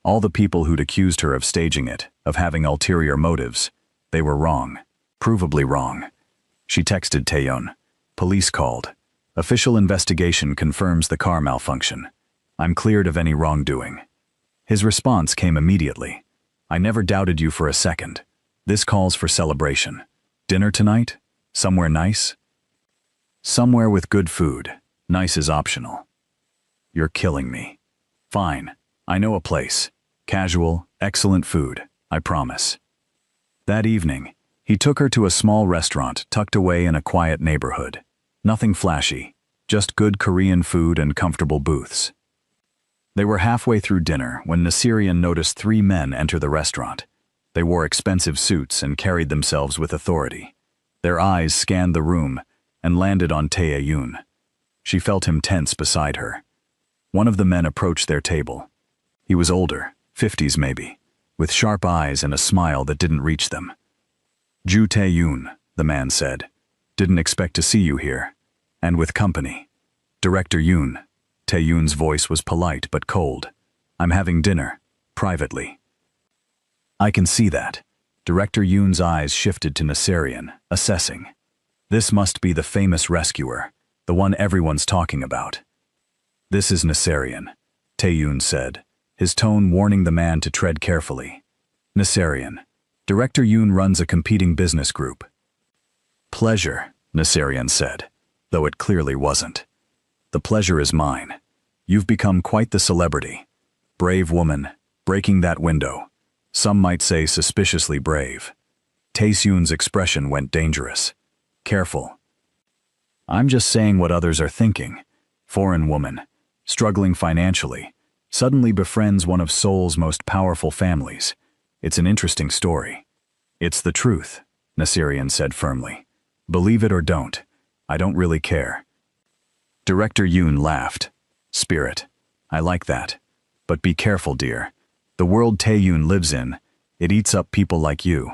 Speaker 1: All the people who'd accused her of staging it, of having ulterior motives, they were wrong. Provably wrong. She texted Taeyeon. Police called. Official investigation confirms the car malfunction. I'm cleared of any wrongdoing. His response came immediately. I never doubted you for a second. This calls for celebration. Dinner tonight? Somewhere nice? Somewhere with good food. Nice is optional. You're killing me. Fine. I know a place. Casual, excellent food. I promise. That evening, he took her to a small restaurant tucked away in a quiet neighborhood. Nothing flashy, just good Korean food and comfortable booths. They were halfway through dinner when Nasirian noticed 3 men enter the restaurant. They wore expensive suits and carried themselves with authority. Their eyes scanned the room and landed on Taeyeon. She felt him tense beside her. One of the men approached their table. He was older, 50s maybe, with sharp eyes and a smile that didn't reach them. Ju Taeyeon, the man said. Didn't expect to see you here. And with company. Director Yoon. Taeyeon's voice was polite but cold. I'm having dinner, privately. I can see that. Director Yoon's eyes shifted to Nasirian, assessing. This must be the famous rescuer, the one everyone's talking about. This is Nasirian, Taeyeon said, his tone warning the man to tread carefully. Nasirian. Director Yoon runs a competing business group. Pleasure, Nasirian said, though it clearly wasn't. The pleasure is mine. You've become quite the celebrity. Brave woman, breaking that window. Some might say suspiciously brave. Taeyeon's expression went dangerous. Careful. I'm just saying what others are thinking. Foreign woman, struggling financially, suddenly befriends one of Seoul's most powerful families. It's an interesting story. It's the truth, Nasirian said firmly. Believe it or don't. I don't really care. Director Yoon laughed. Spirit. I like that. But be careful, dear. The world Taeyeon lives in, it eats up people like you.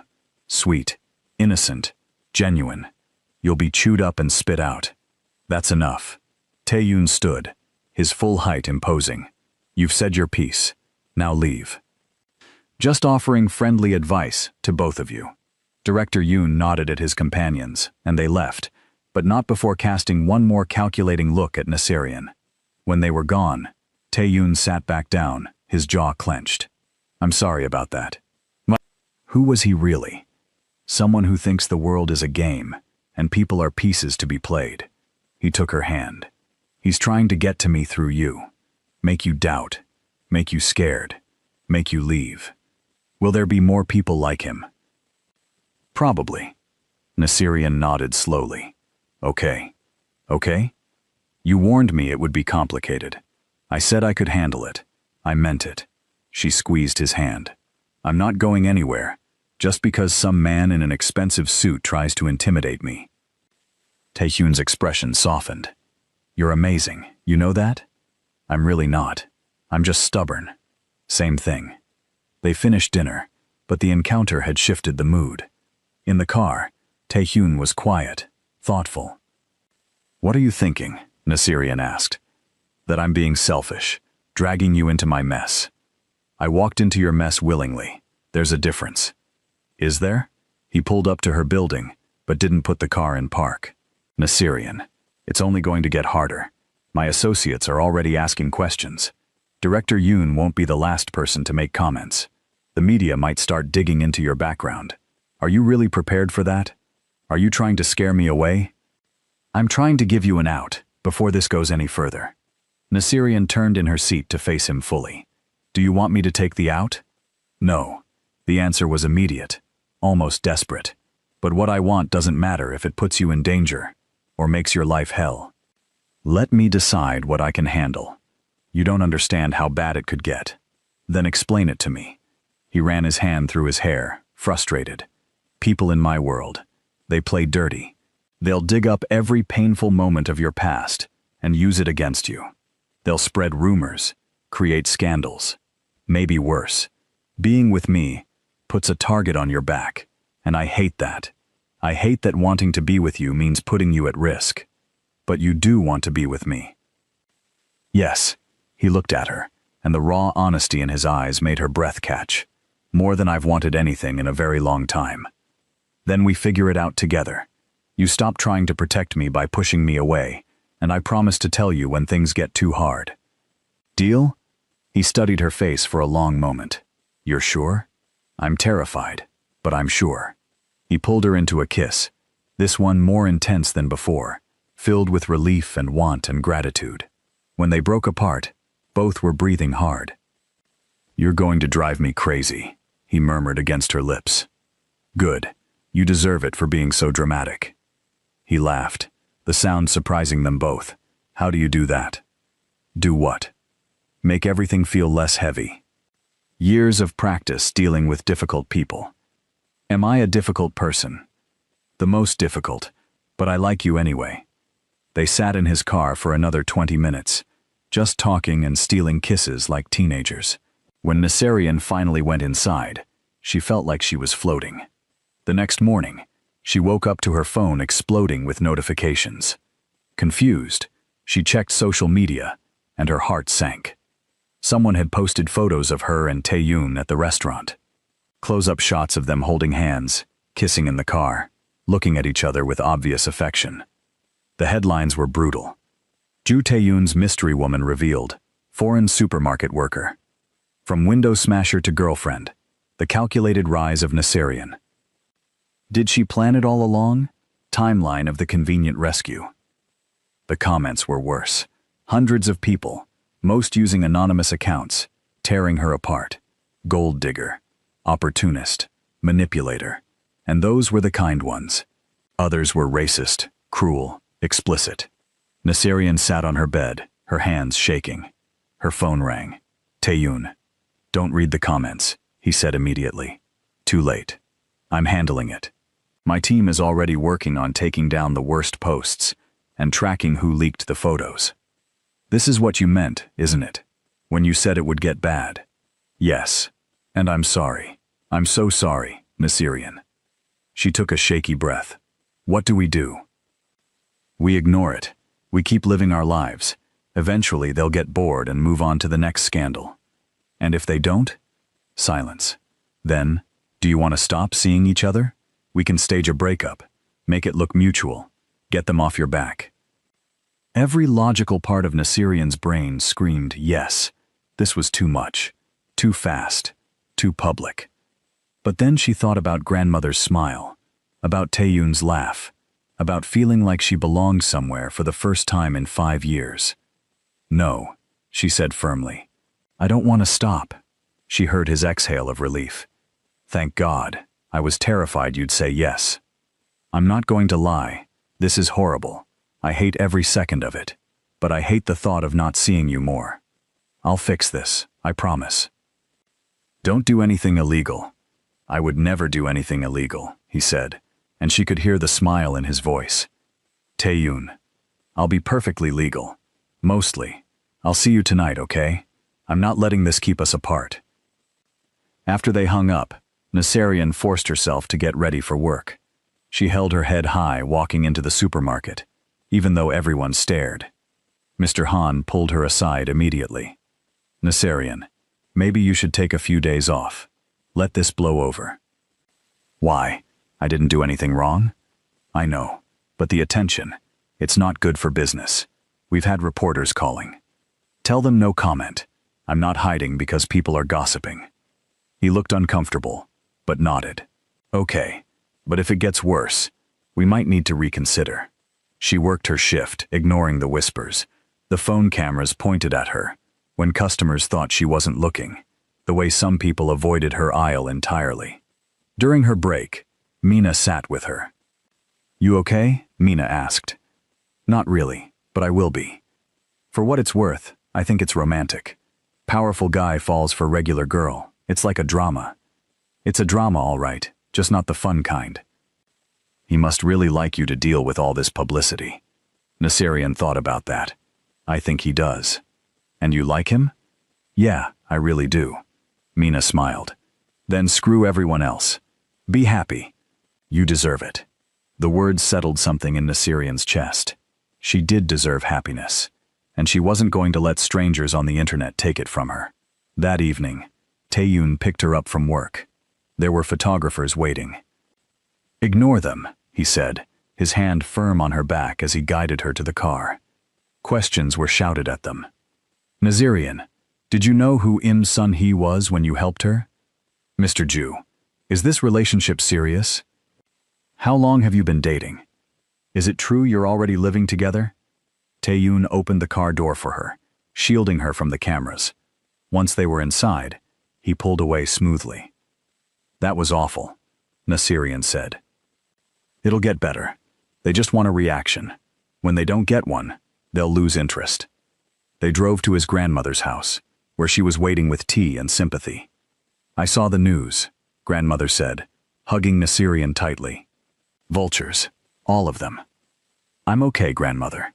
Speaker 1: Sweet, innocent, genuine. You'll be chewed up and spit out. That's enough. Taeyeon stood, his full height imposing. You've said your piece. Now leave. Just offering friendly advice to both of you. Director Yoon nodded at his companions, and they left, but not before casting one more calculating look at Nasirian. When they were gone, Taeyeon sat back down, his jaw clenched. I'm sorry about that. Who was he really? Someone who thinks the world is a game, and people are pieces to be played. He took her hand. He's trying to get to me through you. Make you doubt. Make you scared. Make you leave. Will there be more people like him? Probably. Nasirian nodded slowly. Okay. Okay? You warned me it would be complicated. I said I could handle it. I meant it. She squeezed his hand. I'm not going anywhere, just because some man in an expensive suit tries to intimidate me. Taeyeon's expression softened. You're amazing, you know that? I'm really not. I'm just stubborn. Same thing. They finished dinner, but the encounter had shifted the mood. In the car, Taeyeon was quiet, thoughtful. What are you thinking? Nasirian asked. That I'm being selfish, dragging you into my mess. I walked into your mess willingly. There's a difference. Is there? He pulled up to her building, but didn't put the car in park. Nasirian. It's only going to get harder. My associates are already asking questions. Director Yoon won't be the last person to make comments. The media might start digging into your background. Are you really prepared for that? Are you trying to scare me away? I'm trying to give you an out, before this goes any further. Nasirian turned in her seat to face him fully. Do you want me to take the out? No. The answer was immediate, almost desperate. But what I want doesn't matter if it puts you in danger, or makes your life hell. Let me decide what I can handle. You don't understand how bad it could get. Then explain it to me. He ran his hand through his hair, frustrated. People in my world, they play dirty. They'll dig up every painful moment of your past and use it against you. They'll spread rumors, create scandals. Maybe worse. Being with me puts a target on your back, and I hate that. I hate that wanting to be with you means putting you at risk. But you do want to be with me. Yes, he looked at her, and the raw honesty in his eyes made her breath catch. More than I've wanted anything in a very long time. Then we figure it out together. You stop trying to protect me by pushing me away, and I promise to tell you when things get too hard. Deal? He studied her face for a long moment. You're sure? I'm terrified, but I'm sure. He pulled her into a kiss, this one more intense than before, filled with relief and want and gratitude. When they broke apart, both were breathing hard. You're going to drive me crazy, he murmured against her lips. Good. You deserve it for being so dramatic. He laughed, the sound surprising them both. How do you do that? Do what? Make everything feel less heavy. Years of practice dealing with difficult people. Am I a difficult person? The most difficult, but I like you anyway. They sat in his car for another 20 minutes, just talking and stealing kisses like teenagers. When Naserian finally went inside, she felt like she was floating. The next morning, she woke up to her phone exploding with notifications. Confused, she checked social media, and her heart sank. Someone had posted photos of her and Tae-yoon at the restaurant. Close-up shots of them holding hands, kissing in the car, looking at each other with obvious affection. The headlines were brutal. Ju Tae-yoon's mystery woman revealed, foreign supermarket worker. From window smasher to girlfriend, the calculated rise of Naserian. Did she plan it all along? Timeline of the convenient rescue. The comments were worse. Hundreds of people, most using anonymous accounts, tearing her apart. Gold digger, opportunist, manipulator. And those were the kind ones. Others were racist, cruel, explicit. Naserian sat on her bed, her hands shaking. Her phone rang. Tae-yoon. Don't read the comments, he said immediately. Too late. I'm handling it. My team is already working on taking down the worst posts and tracking who leaked the photos. This is what you meant, isn't it? When you said it would get bad. Yes. And I'm sorry. I'm so sorry, Naserian. She took a shaky breath. What do we do? We ignore it. We keep living our lives. Eventually they'll get bored and move on to the next scandal. And if they don't? Silence. Then, do you want to stop seeing each other? We can stage a breakup, make it look mutual, get them off your back. Every logical part of Naserian's brain screamed yes. This was too much, too fast, too public. But then she thought about grandmother's smile, about Tae-yoon's laugh, about feeling like she belonged somewhere for the first time in 5 years. No, she said firmly. I don't want to stop. She heard his exhale of relief. Thank God. I was terrified you'd say yes. I'm not going to lie. This is horrible. I hate every second of it. But I hate the thought of not seeing you more. I'll fix this, I promise. Don't do anything illegal. I would never do anything illegal, he said, and she could hear the smile in his voice. Tae-yoon, I'll be perfectly legal. Mostly. I'll see you tonight, okay? I'm not letting this keep us apart. After they hung up, Naserian forced herself to get ready for work. She held her head high walking into the supermarket, even though everyone stared. Mr. Han pulled her aside immediately. Naserian, maybe you should take a few days off. Let this blow over. Why? I didn't do anything wrong? I know, but the attention, it's not good for business. We've had reporters calling. Tell them no comment. I'm not hiding because people are gossiping. He looked uncomfortable, but nodded. Okay, but if it gets worse, we might need to reconsider. She worked her shift, ignoring the whispers. The phone cameras pointed at her, when customers thought she wasn't looking, the way some people avoided her aisle entirely. During her break, Mina sat with her. You okay? Mina asked. Not really, but I will be. For what it's worth, I think it's romantic. Powerful guy falls for regular girl. It's like a drama. It's a drama, all right, just not the fun kind. He must really like you to deal with all this publicity. Naserian thought about that. I think he does. And you like him? Yeah, I really do. Mina smiled. Then screw everyone else. Be happy. You deserve it. The words settled something in Naserian's chest. She did deserve happiness. and she wasn't going to let strangers on the internet take it from her. That evening, Tae-yoon picked her up from work. There were photographers waiting. "Ignore them," he said, his hand firm on her back as he guided her to the car. Questions were shouted at them. "Nazirian, did you know who Im Sun-hee was when you helped her? Mr. Ju, is this relationship serious? How long have you been dating? Is it true you're already living together?" Tae-yoon opened the car door for her, shielding her from the cameras. Once they were inside, he pulled away smoothly. "That was awful," Nazirian said. "It'll get better. They just want a reaction. When they don't get one, they'll lose interest." They drove to his grandmother's house, where she was waiting with tea and sympathy. "I saw the news," grandmother said, hugging Nazirian tightly. "Vultures, all of them." "I'm okay, grandmother.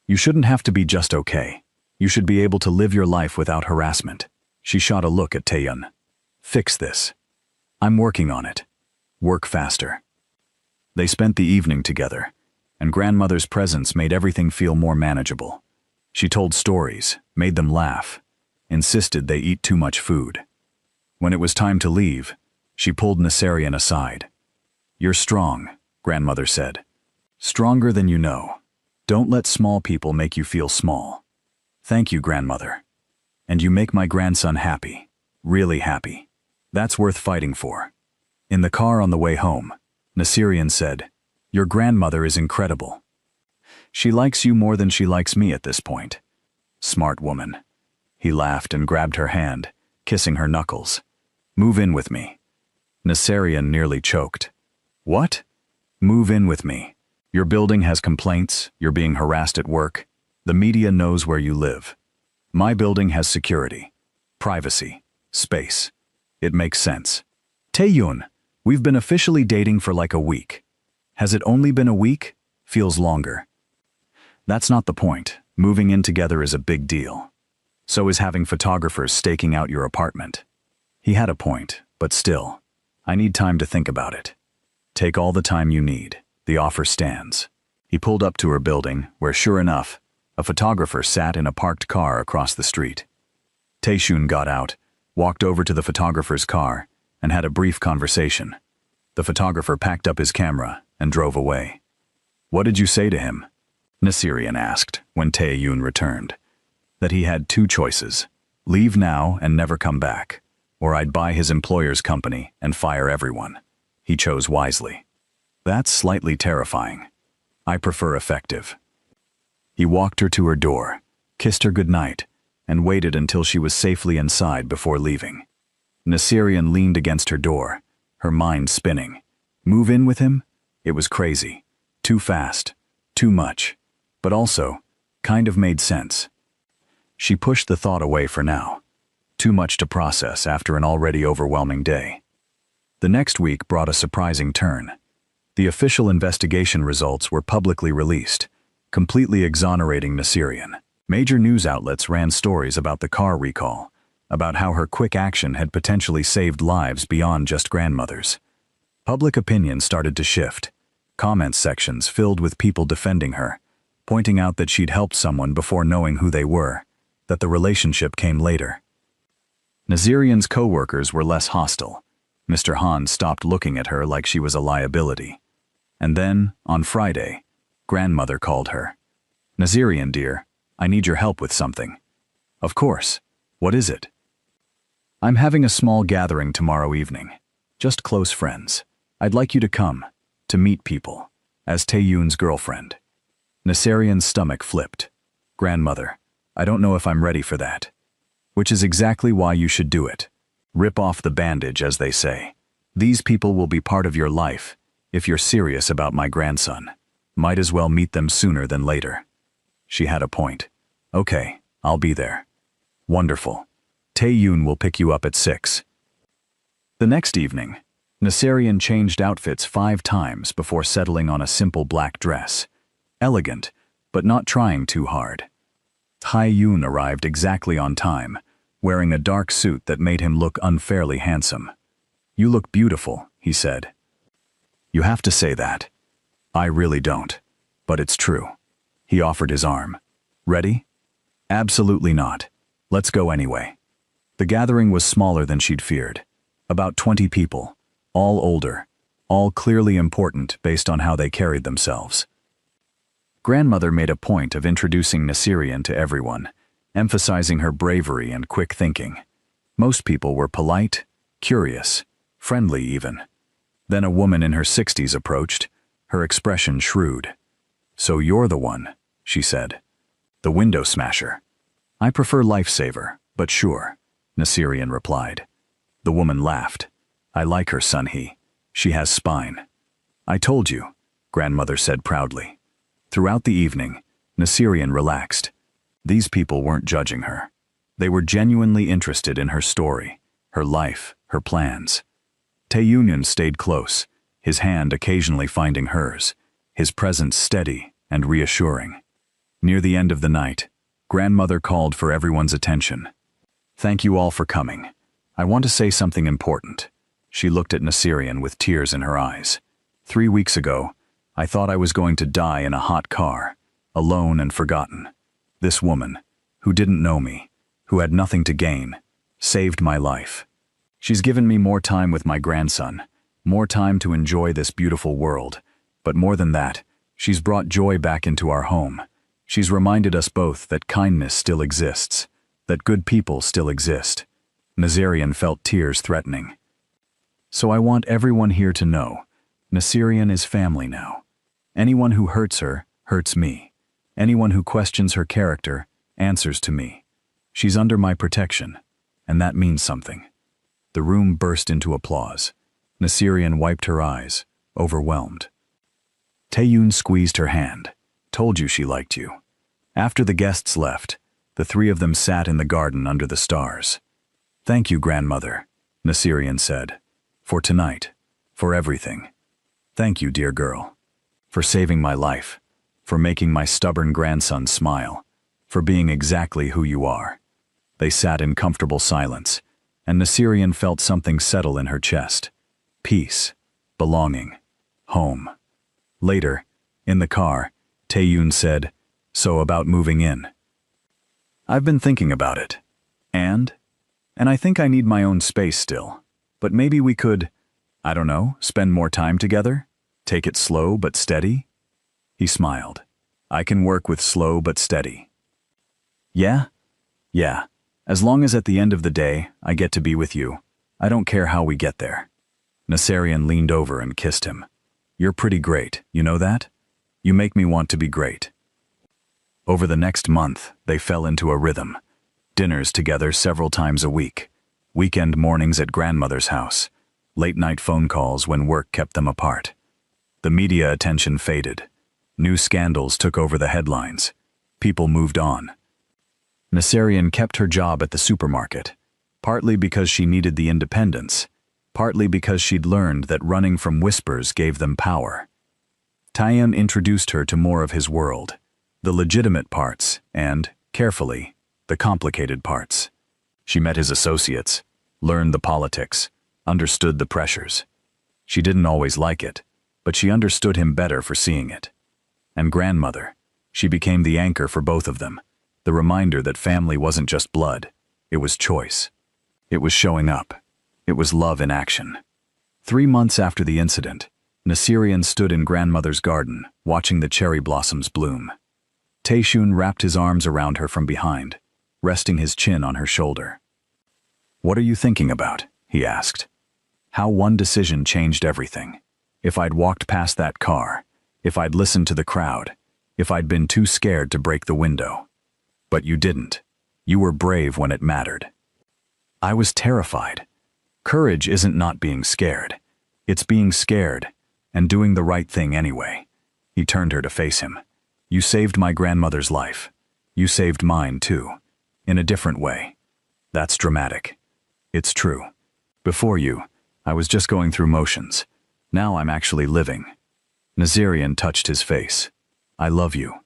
Speaker 1: You shouldn't have to be just okay. You should be able to live your life without harassment." She shot a look at Tae-yoon. "Fix this." "I'm working on it. Work faster." They spent the evening together, and grandmother's presence made everything feel more manageable. She told stories, made them laugh, insisted they eat too much food. When it was time to leave, she pulled Nazirian aside. "You're strong," grandmother said. "Stronger than you know. Don't let small people make you feel small." "Thank you, grandmother. And you make my grandson happy, really happy. That's worth fighting for." In the car on the way home, Nazirian said, "Your grandmother is incredible. She likes you more than she likes me at this point. Smart woman." He laughed and grabbed her hand, kissing her knuckles. "Move in with me." Nazirian nearly choked. "What?" "Move in with me. Your building has complaints, you're being harassed at work. The media knows where you live. My building has security, privacy, space. It makes sense." "Tae-yoon, we've been officially dating for like a week. Has it only been a week? Feels longer." "That's not the point. Moving in together is a big deal. So is having photographers staking out your apartment." He had a point, but still, "I need time to think about it." "Take all the time you need. The offer stands." He pulled up to her building, where sure enough, a photographer sat in a parked car across the street. Tae-yoon got out, walked over to the photographer's car, and had a brief conversation. The photographer packed up his camera and drove away. "What did you say to him?" Nazirian asked when Tae-yoon returned. "That he had two choices: leave now and never come back, or I'd buy his employer's company and fire everyone. He chose wisely." "That's slightly terrifying. I prefer effective." He walked her to her door, kissed her goodnight, and waited until she was safely inside before leaving. Nazirian leaned against her door, her mind spinning. Move in with him? It was crazy. Too fast. Too much. But also, kind of made sense. She pushed the thought away for now. Too much to process after an already overwhelming day. The next week brought a surprising turn. The official investigation results were publicly released, completely exonerating Nazirian. Major news outlets ran stories about the car recall, about how her quick action had potentially saved lives beyond just grandmothers. Public opinion started to shift. Comment sections filled with people defending her, pointing out that she'd helped someone before knowing who they were, that the relationship came later. Nazirian's co-workers were less hostile. Mr. Han stopped looking at her like she was a liability. And then, on Friday, grandmother called her. "Nazirian, dear, I need your help with something." "Of course. What is it?" "I'm having a small gathering tomorrow evening. Just close friends. I'd like you to come, to meet people, as Tae-yoon's girlfriend." Nazirian's stomach flipped. "Grandmother, I don't know if I'm ready for that." "Which is exactly why you should do it. Rip off the bandage, as they say. These people will be part of your life. If you're serious about my grandson, might as well meet them sooner than later." She had a point. "Okay, I'll be there." "Wonderful. Tae-yoon will pick you up at 6. The next evening, Nazirian changed outfits 5 times before settling on a simple black dress. Elegant, but not trying too hard. Tae-yoon arrived exactly on time, wearing a dark suit that made him look unfairly handsome. "You look beautiful," he said. "You have to say that." "I really don't. But it's true." He offered his arm. "Ready?" Absolutely not. Let's go anyway. The gathering was smaller than she'd feared. About 20 people, all older, all clearly important based on how they carried themselves. Grandmother made a point of introducing Nasirian to everyone, emphasizing her bravery and quick thinking. Most people were polite, curious, friendly even. Then a woman in her 60s approached, her expression shrewd. "So you're the one," she said. "The window smasher." "I prefer lifesaver, but sure," Nasirian replied. The woman laughed. "I like her, Sunhee. She has spine." "I told you," Grandmother said proudly. Throughout the evening, Nasirian relaxed. These people weren't judging her. They were genuinely interested in her story, her life, her plans. Taeyunin stayed close, his hand occasionally finding hers, his presence steady and reassuring. Near the end of the night, Grandmother called for everyone's attention. "Thank you all for coming. I want to say something important." She looked at Nasirian with tears in her eyes. 3 weeks ago, I thought I was going to die in a hot car, alone and forgotten. This woman, who didn't know me, who had nothing to gain, saved my life. She's given me more time with my grandson, more time to enjoy this beautiful world, but more than that, she's brought joy back into our home. She's reminded us both that kindness still exists, that good people still exist. Nasirian felt tears threatening. "So I want everyone here to know, Nasirian is family now. Anyone who hurts her, hurts me. Anyone who questions her character, answers to me. She's under my protection, and that means something." The room burst into applause. Nasirian wiped her eyes, overwhelmed. Taeyun squeezed her hand. "Told you she liked you." After the guests left, the three of them sat in the garden under the stars. "Thank you, Grandmother," Nasirian said. "For tonight, for everything. Thank you, dear girl. For saving my life, for making my stubborn grandson smile, for being exactly who you are." They sat in comfortable silence, and Nasirian felt something settle in her chest. Peace, belonging, home. Later, in the car, Taeyun said, "So about moving in?" "I've been thinking about it. And I think I need my own space still. But maybe we could, I don't know, spend more time together? Take it slow but steady?" He smiled. "I can work with slow but steady." "Yeah? Yeah. As long as at the end of the day, I get to be with you. I don't care how we get there." Nasirian leaned over and kissed him. "You're pretty great, you know that? You make me want to be great." Over the next month, they fell into a rhythm. Dinners together several times a week. Weekend mornings at grandmother's house. Late-night phone calls when work kept them apart. The media attention faded. New scandals took over the headlines. People moved on. Nasirian kept her job at the supermarket, partly because she needed the independence, partly because she'd learned that running from whispers gave them power. Taeyun introduced her to more of his world, the legitimate parts and, carefully, the complicated parts. She met his associates, learned the politics, understood the pressures. She didn't always like it, but she understood him better for seeing it. And grandmother, she became the anchor for both of them, the reminder that family wasn't just blood, it was choice. It was showing up. It was love in action. 3 months after the incident, Nasirian stood in grandmother's garden, watching the cherry blossoms bloom. Taeyun wrapped his arms around her from behind, resting his chin on her shoulder. "What are you thinking about?" he asked. "How one decision changed everything. If I'd walked past that car, if I'd listened to the crowd, if I'd been too scared to break the window. But you didn't. You were brave when it mattered." "I was terrified. Courage isn't not being scared. It's being scared and doing the right thing anyway." He turned her to face him. "You saved my grandmother's life. You saved mine too, in a different way. That's dramatic. It's true. Before you, I was just going through motions. Now I'm actually living." Nasirian touched his face. "I love you."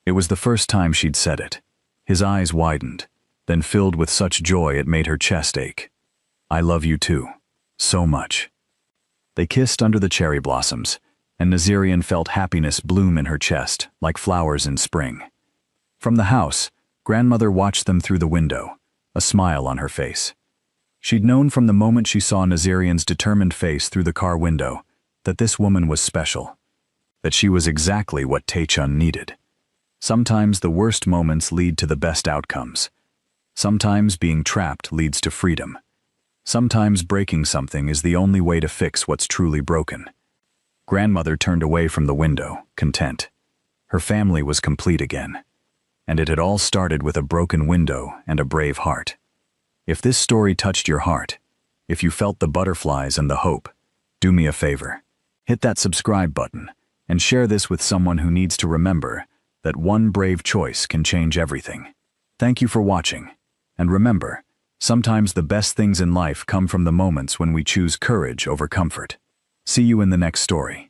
Speaker 1: It was the first time she'd said it. His eyes widened, then filled with such joy it made her chest ache. "I love you too. So much." They kissed under the cherry blossoms, and Nasirian felt happiness bloom in her chest like flowers in spring. From the house, Grandmother watched them through the window, a smile on her face. She'd known from the moment she saw Nazarian's determined face through the car window that this woman was special, that she was exactly what Taechun needed. Sometimes the worst moments lead to the best outcomes. Sometimes being trapped leads to freedom. Sometimes breaking something is the only way to fix what's truly broken. Grandmother turned away from the window, content. Her family was complete again. And it had all started with a broken window and a brave heart. If this story touched your heart, if you felt the butterflies and the hope, do me a favor. Hit that subscribe button and share this with someone who needs to remember that one brave choice can change everything. Thank you for watching. And remember, sometimes the best things in life come from the moments when we choose courage over comfort. See you in the next story.